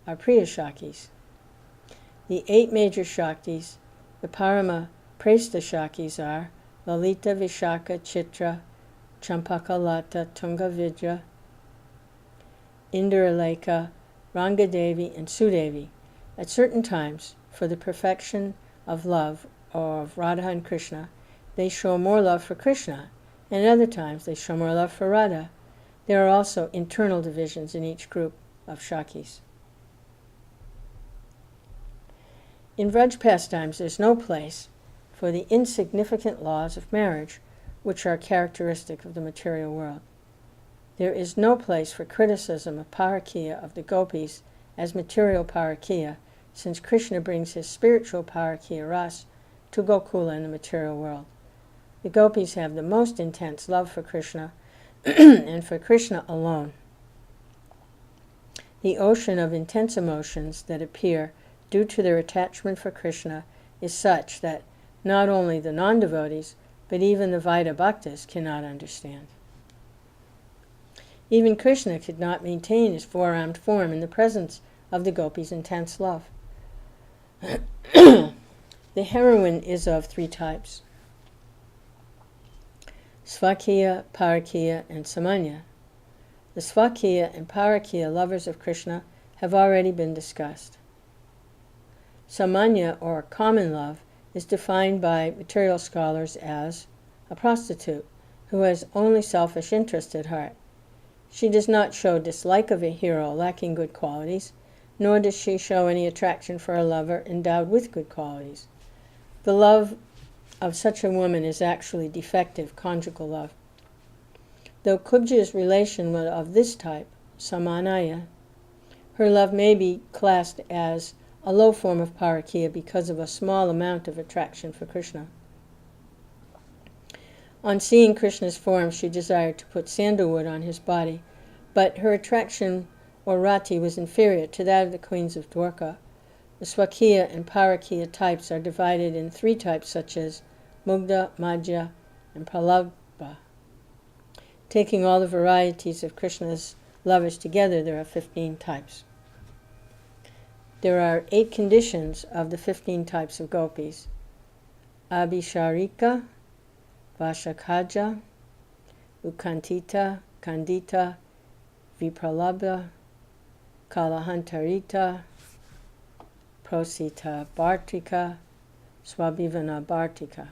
A: are Priya Shakis. The 8 major Shaktis, the Paramapresta Shakis are Lalita, Vishaka, Chitra, Champakalata, Tungavidya, Indraleka, Rangadevi, and Sudevi. At certain times, for the perfection of love of Radha and Krishna, they show more love for Krishna, and at other times they show more love for Radha. There are also internal divisions in each group of Shakis. In Vraj pastimes, there is no place for the insignificant laws of marriage, which are characteristic of the material world. There is no place for criticism of Parakiya of the gopis as material Parakiya, since Krishna brings his spiritual Parakiya ras to Gokula in the material world. The gopis have the most intense love for Krishna and for Krishna alone. The ocean of intense emotions that appear due to their attachment for Krishna is such that not only the non-devotees, but even the Vaidya Bhaktas cannot understand. Even Krishna could not maintain his 4-armed form in the presence of the gopis' intense love. The heroine is of 3 types: Svakiya, Parakiya, and Samanya. The Svakiya and Parakiya lovers of Krishna have already been discussed. Samanya, or common love, is defined by material scholars as a prostitute who has only selfish interest at heart. She does not show dislike of a hero lacking good qualities, nor does she show any attraction for a lover endowed with good qualities. The love of such a woman is actually defective conjugal love. Though Kubja's relation was of this type, samanaya, her love may be classed as a low form of parakiya because of a small amount of attraction for Krishna. On seeing Krishna's form, she desired to put sandalwood on his body, but her attraction or rati was inferior to that of the queens of Dwarka. The Swakiya and Parakiya types are divided in 3 types such as Mugdha, Madhya, and Pralabha. Taking all the varieties of Krishna's lovers together, there are 15 types. There are 8 conditions of the 15 types of gopis: Abhisharika, Vashakaja, Ukantita, Kandita, Vipralabha, Kalahantarita, Prosita Bhartika, Swabhivana Bhartika.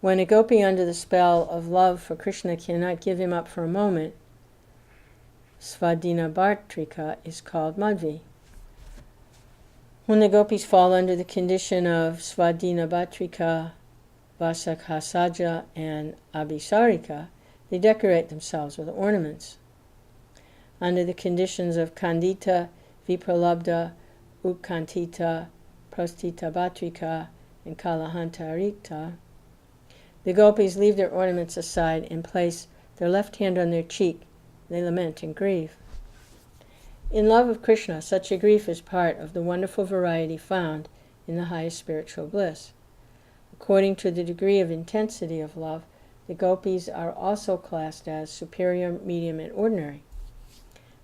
A: When a gopi under the spell of love for Krishna cannot give him up for a moment, Svadhina Bhartrika is called Madhvi. When the gopis fall under the condition of Svadhina Bhartrika, Vasakhasaja, and Abhisarika, they decorate themselves with ornaments. Under the conditions of Kandita, Vipralabha, Utkantita, Prostita Bhatrika, and Kalahantarita, the gopis leave their ornaments aside and place their left hand on their cheek. They lament and grieve. In love of Krishna, such a grief is part of the wonderful variety found in the highest spiritual bliss. According to the degree of intensity of love, the gopis are also classed as superior, medium, and ordinary.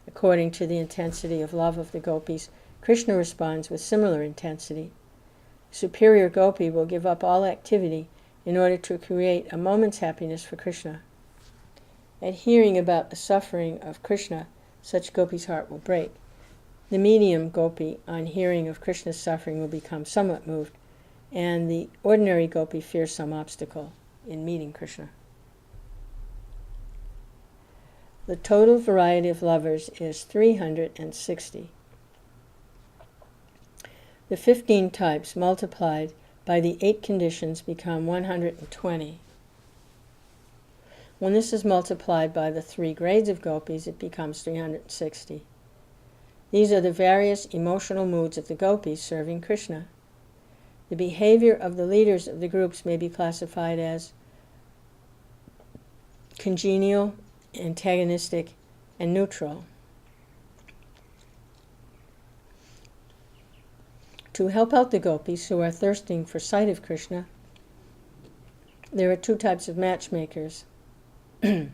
A: According to the intensity of love of the gopis, Krishna responds with similar intensity. Superior gopi will give up all activity in order to create a moment's happiness for Krishna. At hearing about the suffering of Krishna, such gopi's heart will break. The medium gopi, on hearing of Krishna's suffering, will become somewhat moved, and the ordinary gopi fears some obstacle in meeting Krishna. The total variety of lovers is 360. The 15 types multiplied by the 8 conditions become 120. When this is multiplied by the 3 grades of gopis, it becomes 360. These are the various emotional moods of the gopis serving Krishna. The behavior of the leaders of the groups may be classified as congenial, antagonistic, and neutral. To help out the gopis who are thirsting for sight of Krishna, there are 2 types of matchmakers. The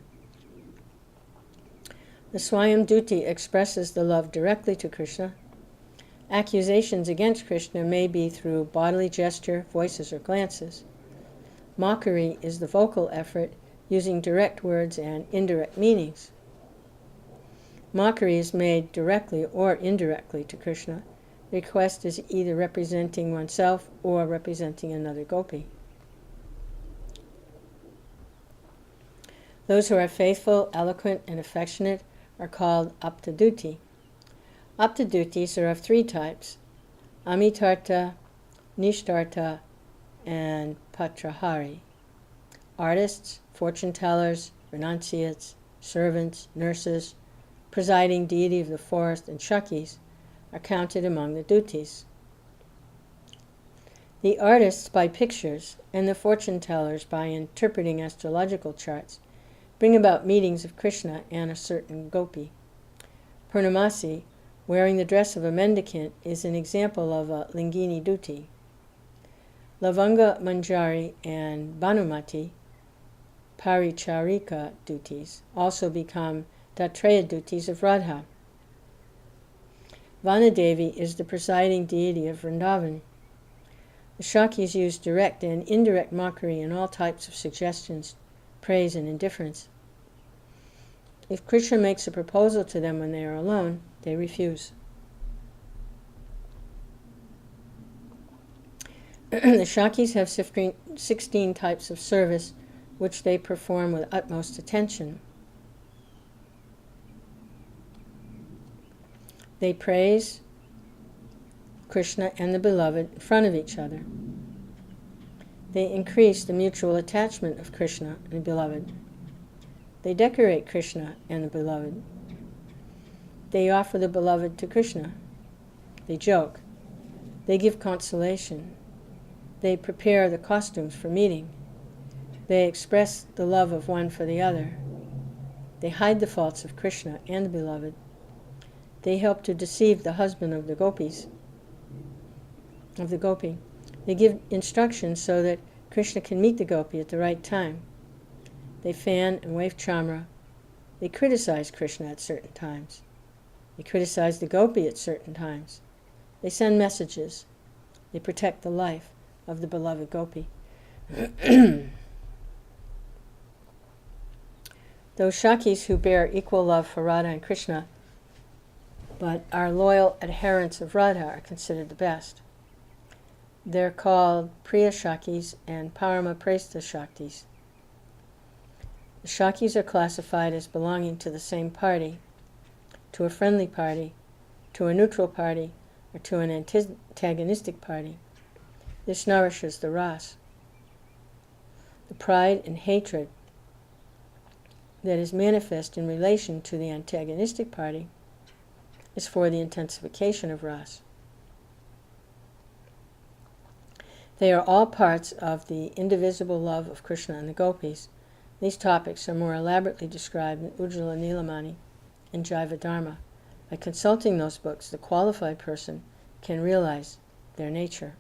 A: Swayam Duti expresses the love directly to Krishna. Accusations against Krishna may be through bodily gesture, voices, or glances. Mockery is the vocal effort using direct words and indirect meanings. Mockery is made directly or indirectly to Krishna. The request is either representing oneself or representing another gopi. Those who are faithful, eloquent, and affectionate are called Aptaduti. Aptadutis are of 3 types: Amitarta, Nishtarta, and Patrahari. Artists, fortune-tellers, renunciates, servants, nurses, presiding deity of the forest, and Shakis are counted among the dutis. The artists by pictures and the fortune-tellers by interpreting astrological charts bring about meetings of Krishna and a certain gopi. Purnamasi, wearing the dress of a mendicant, is an example of a Lingini duti. Lavanga Manjari and Bhanumati, Paricharika duties, also become Datreya duties of Radha. Vanadevi is the presiding deity of Vrindavan. The Shakis use direct and indirect mockery in all types of suggestions, praise, and indifference. If Krishna makes a proposal to them when they are alone, they refuse. The Shakis have 16 types of service which they perform with utmost attention. They praise Krishna and the beloved in front of each other. They increase the mutual attachment of Krishna and the beloved. They decorate Krishna and the beloved. They offer the beloved to Krishna. They joke. They give consolation. They prepare the costumes for meeting. They express the love of one for the other. They hide the faults of Krishna and the beloved. They help to deceive the husband of the gopis, of the gopi. They give instructions so that Krishna can meet the gopi at the right time. They fan and wave chamra. They criticize Krishna at certain times. They criticize the gopi at certain times. They send messages. They protect the life of the beloved gopi. Those Shakis who bear equal love for Radha and Krishna but are loyal adherents of Radha are considered the best. They're called Priya Shakis and Parama Presta Shaktis. The Shakis are classified as belonging to the same party, to a friendly party, to a neutral party, or to an antagonistic party. This nourishes the ras. The pride and hatred that is manifest in relation to the antagonistic party is for the intensification of ras. They are all parts of the indivisible love of Krishna and the gopis. These topics are more elaborately described in Ujjvala Nilamani and Jaiva Dharma. By consulting those books, the qualified person can realize their nature.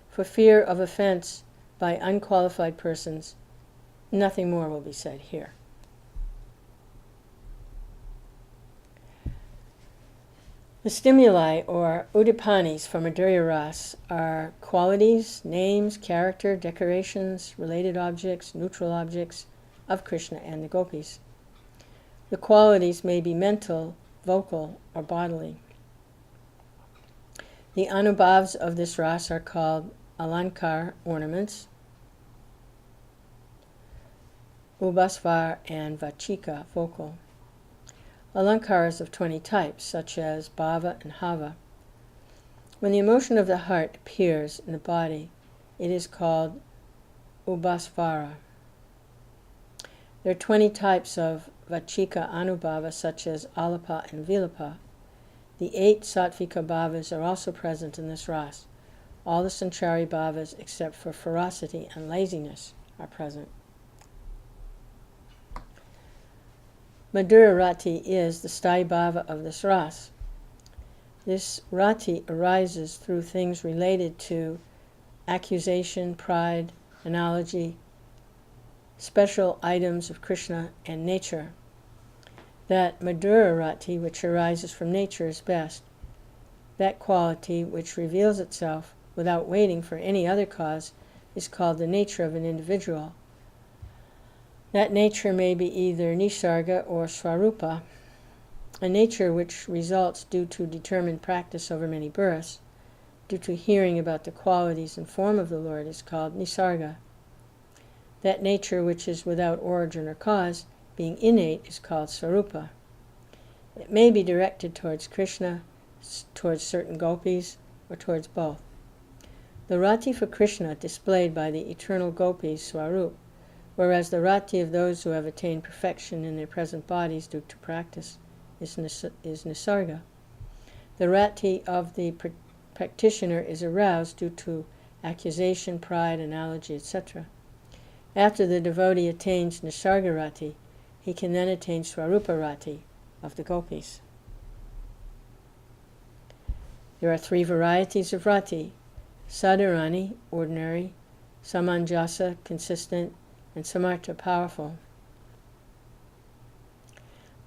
A: For fear of offense by unqualified persons, nothing more will be said here. The stimuli, or udipanis, for Madhurya Ras are qualities, names, character, decorations, related objects, neutral objects of Krishna and the gopis. The qualities may be mental, vocal, or bodily. The anubhavs of this ras are called alankar, ornaments, ubhasvar, and vachika, vocal. Alankaras of 20 types, such as bhava and hava. When the emotion of the heart appears in the body, it is called ubhasvara. There are 20 types of vachika anubhava, such as alapa and vilapa. The 8 sattvika bhavas are also present in this ras. All the sanchari bhavas, except for ferocity and laziness, are present. Madhura Rati is the sthayi bhava of this ras. This rati arises through things related to accusation, pride, analogy, special items of Krishna, and nature. That Madhura Rati which arises from nature is best. That quality which reveals itself without waiting for any other cause is called the nature of an individual. That nature may be either nisarga or swarupa. A nature which results due to determined practice over many births, due to hearing about the qualities and form of the Lord, is called nisarga. That nature which is without origin or cause, being innate, is called swarupa. It may be directed towards Krishna, towards certain gopis, or towards both. The rati for Krishna displayed by the eternal gopis, swarup, whereas the rati of those who have attained perfection in their present bodies due to practice is nisarga. The rati of the practitioner is aroused due to accusation, pride, analogy, etc. After the devotee attains nisarga rati, he can then attain swarupa rati of the gopis. There are 3 varieties of rati: sadharani, ordinary; samanjasa, consistent; and samartha, powerful.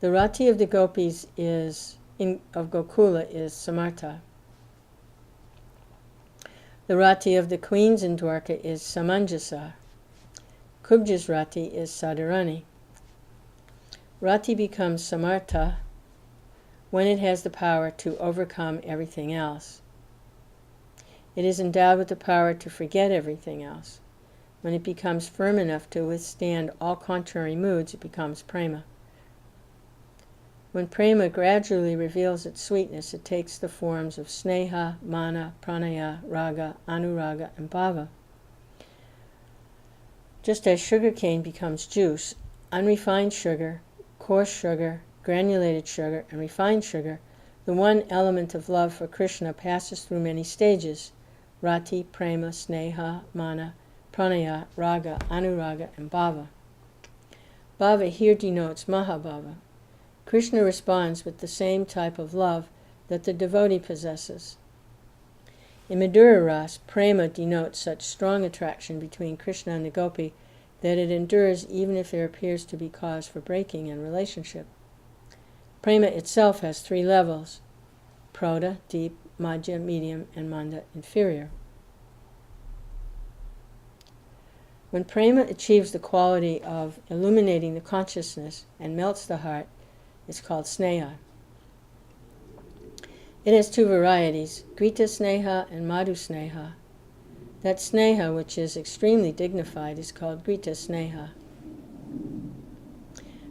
A: The rati of the gopis of Gokula is samartha. The rati of the queens in Dwarka is samanjasa. Kubja's rati is sadharani. Rati becomes samartha when it has the power to overcome everything else. It is endowed with the power to forget everything else. When it becomes firm enough to withstand all contrary moods, it becomes prema. When prema gradually reveals its sweetness, it takes the forms of sneha, mana, pranaya, raga, anuraga, and bhava. Just as sugarcane becomes juice, unrefined sugar, coarse sugar, granulated sugar, and refined sugar, the one element of love for Krishna passes through many stages: rati, prema, sneha, mana, pranaya, raga, anuraga, and bhava. Bhava here denotes mahabhava. Krishna responds with the same type of love that the devotee possesses. In Madhura Ras, prema denotes such strong attraction between Krishna and the gopi that it endures even if there appears to be cause for breaking in relationship. Prema itself has 3 levels: prodha, deep, madhya, medium, and manda, inferior. When prema achieves the quality of illuminating the consciousness and melts the heart, it's called sneha. It has 2 varieties, grita sneha and madhu sneha. That sneha which is extremely dignified is called grita sneha.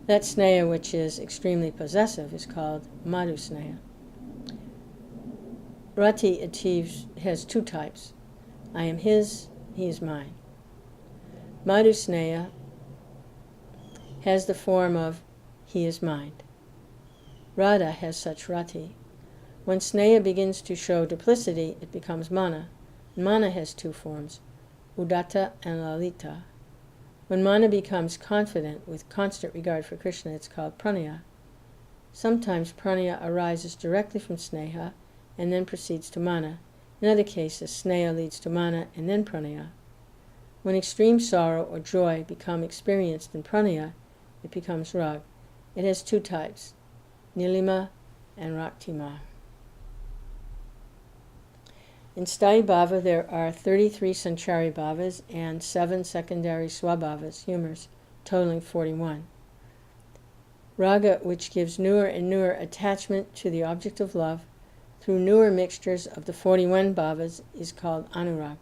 A: That sneha which is extremely possessive is called madhu sneha. Rati has 2 types. I am his, he is mine. Madhu sneha has the form of he is mine. Radha has such rati. When sneha begins to show duplicity, it becomes mana. Mana has 2 forms, udatta and lalita. When mana becomes confident with constant regard for Krishna, it's called pranaya. Sometimes pranaya arises directly from sneha and then proceeds to mana. In other cases, sneha leads to mana and then pranaya. When extreme sorrow or joy become experienced in pranaya, it becomes rag. It has 2 types, nilima and raktima. In Sthayi Bhava there are 33 Sanchari Bhavas and 7 secondary Swabhavas, humors, totaling 41. Raga, which gives newer and newer attachment to the object of love through newer mixtures of the 41 Bhavas, is called Anurag.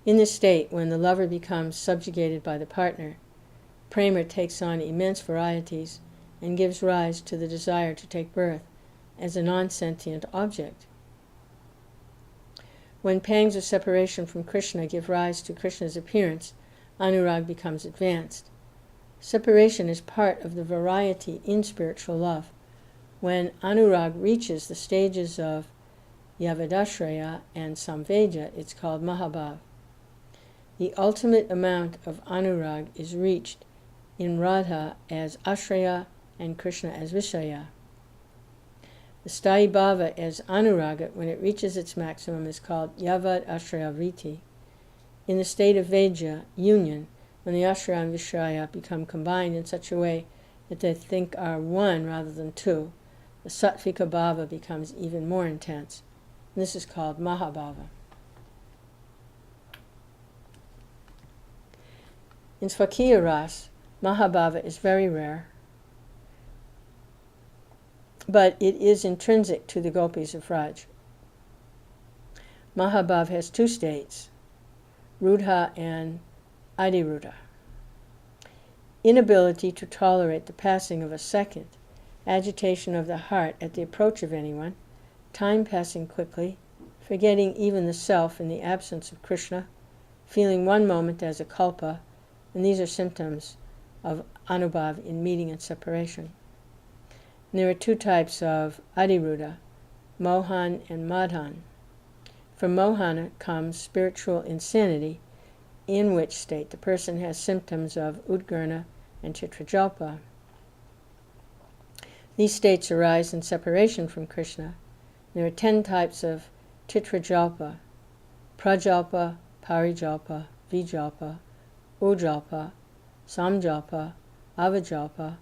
A: In this state, when the lover becomes subjugated by the partner, prema takes on immense varieties and gives rise to the desire to take birth as a non-sentient object. When pangs of separation from Krishna give rise to Krishna's appearance, anurag becomes advanced. Separation is part of the variety in spiritual love. When anurag reaches the stages of yavadashraya and samvedya, it's called mahabhav. The ultimate amount of anurag is reached in Radha as ashraya and Krishna as vishaya. The Sthayi Bhava as anuraga, when it reaches its maximum, is called yavad ashraya vriti. In the state of vedya, union, when the ashraya and vishaya become combined in such a way that they think are one rather than 2, the sattvika bhava becomes even more intense. And this is called mahabhava. In Swakiya Ras, mahabhava is very rare, but it is intrinsic to the gopis of Vraj. Mahabhav has 2 states, Rudha and Adirudha. Inability to tolerate the passing of a second, agitation of the heart at the approach of anyone, time passing quickly, forgetting even the self in the absence of Krishna, feeling one moment as a kalpa, and these are symptoms of anubhav in meeting and separation. And there are 2 types of Adiruddha, Mohan and Madhan. From Mohana comes spiritual insanity, in which state the person has symptoms of Udgirna and Chitrajalpa. These states arise in separation from Krishna. There are 10 types of Chitrajalpa, Prajalpa, Parijalpa, Vijalpa, Ujalpa, Samjalpa, Avajalpa,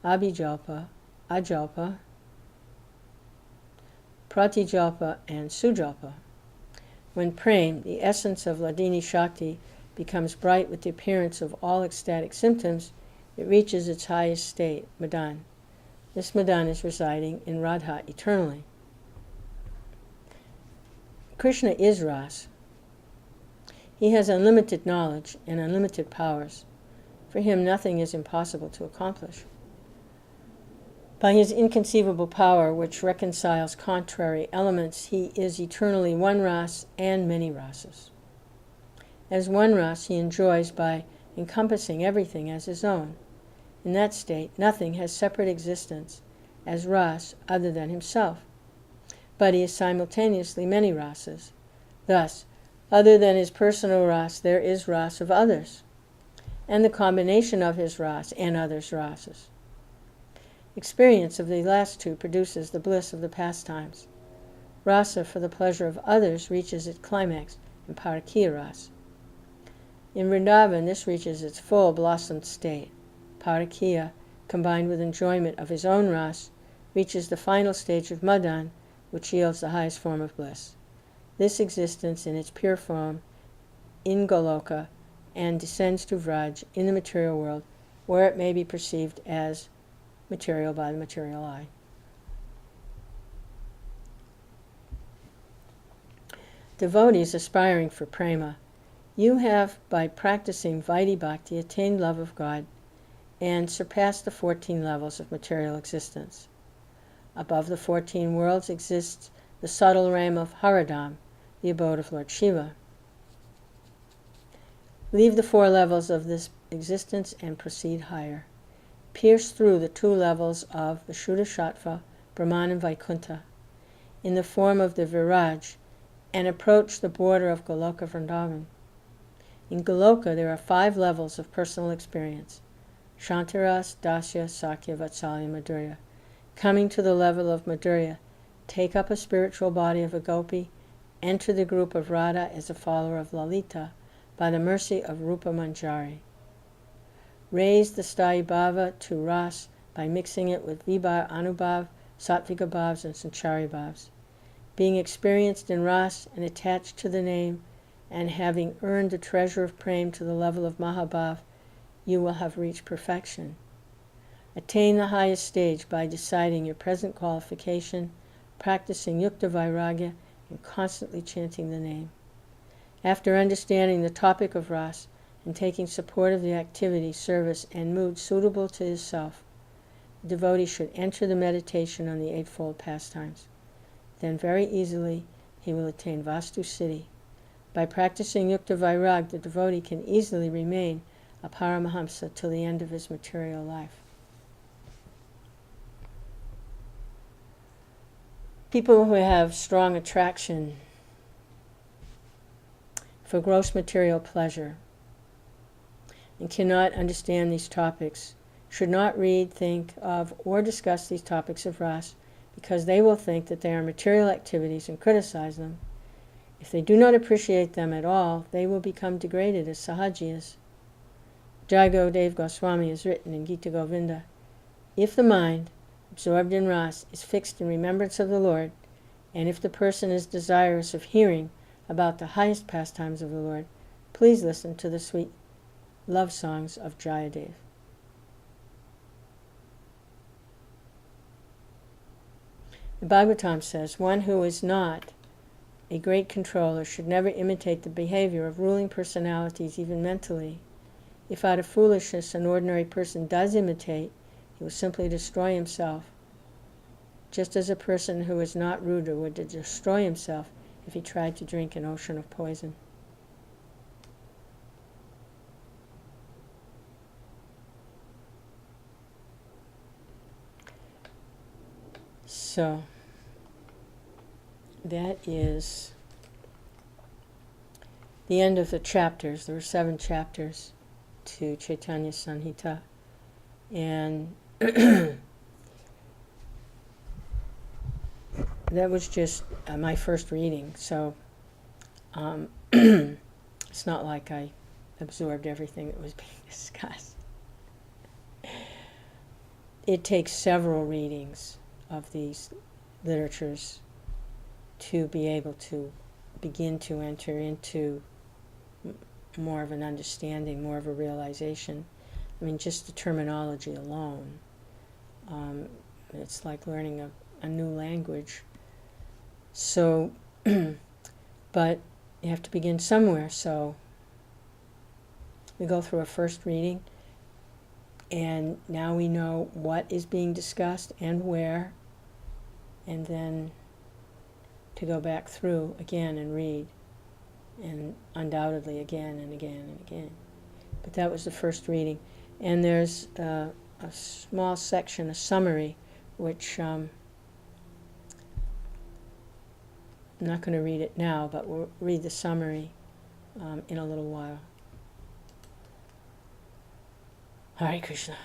A: Abhijalpa, Ajalpa, Pratijalpa, and Sujalpa. When prem, the essence of Ladini Shakti, becomes bright with the appearance of all ecstatic symptoms, it reaches its highest state, Madan. This Madan is residing in Radha eternally. Krishna is Ras. He has unlimited knowledge and unlimited powers. For him, nothing is impossible to accomplish. By his inconceivable power, which reconciles contrary elements, he is eternally one ras and many rasas. As one ras, he enjoys by encompassing everything as his own. In that state, nothing has separate existence as ras other than himself. But he is simultaneously many rasas. Thus, other than his personal ras, there is ras of others, and the combination of his ras and others' rasas. Experience of the last two produces the bliss of the pastimes. Rasa for the pleasure of others reaches its climax in Parakiya Ras. In Vrindavan, this reaches its full blossomed state. Parakiya, combined with enjoyment of his own ras, reaches the final stage of Madan, which yields the highest form of bliss. This existence in its pure form in Goloka and descends to Vraj in the material world, where it may be perceived as material by the material eye. Devotees aspiring for prema, you have, by practicing Vaidhi Bhakti, attained love of God and surpassed the 14 levels of material existence. Above the 14 worlds exists the subtle realm of Haradam, the abode of Lord Shiva. Leave the 4 levels of this existence and proceed higher. Pierce through the 2 levels of the Shuddha-Sattva, Brahman and Vaikuntha, in the form of the Viraj, and approach the border of Goloka Vrindavan. In Goloka there are 5 levels of personal experience: Shantaras, Dasya, Sakya, Vatsalya, Madhurya. Coming to the level of Madhurya, take up a spiritual body of a gopi, enter the group of Radha as a follower of Lalita by the mercy of Rupa Manjari. Raise the Sthayi Bhava to Ras by mixing it with Vibhav, Anubhav, Sattvika Bhavs, and Sanchari Bhavs. Being experienced in Ras and attached to the name, and having earned the treasure of Prem to the level of Mahabhav, you will have reached perfection. Attain the highest stage by deciding your present qualification, practicing Yukta Vairagya, and constantly chanting the name. After understanding the topic of Ras, and taking support of the activity, service, and mood suitable to his self, the devotee should enter the meditation on the Eightfold Pastimes. Then very easily he will attain Vastu Siddhi. By practicing Yukta Vairag, the devotee can easily remain a Paramahamsa till the end of his material life. People who have strong attraction for gross material pleasure and cannot understand these topics should not read, think of, or discuss these topics of Ras, because they will think that they are material activities and criticize them. If they do not appreciate them at all, they will become degraded as sahajiyas. Jayagurudeva Goswami has written in Gita Govinda, if the mind, absorbed in Ras, is fixed in remembrance of the Lord, and if the person is desirous of hearing about the highest pastimes of the Lord, please listen to the sweet love songs of Jayadev. The Bhagavatam says, one who is not a great controller should never imitate the behavior of ruling personalities, even mentally. If out of foolishness an ordinary person does imitate, he will simply destroy himself, just as a person who is not ruder would destroy himself if he tried to drink an ocean of poison. So, that is the end of the chapters. There were 7 chapters to Chaitanya Sanhita. And that was just my first reading. So, it's not like I absorbed everything that was being discussed. It takes several readings of these literatures to be able to begin to enter into more of an understanding, more of a realization. I mean, just the terminology alone. It's like learning a new language. So, but you have to begin somewhere, so we go through a first reading, and now we know what is being discussed and where, and then to go back through again and read, and undoubtedly again and again and again. But that was the first reading. And there's a small section, a summary, which I'm not going to read it now, but we'll read the summary in a little while. Hare Krishna.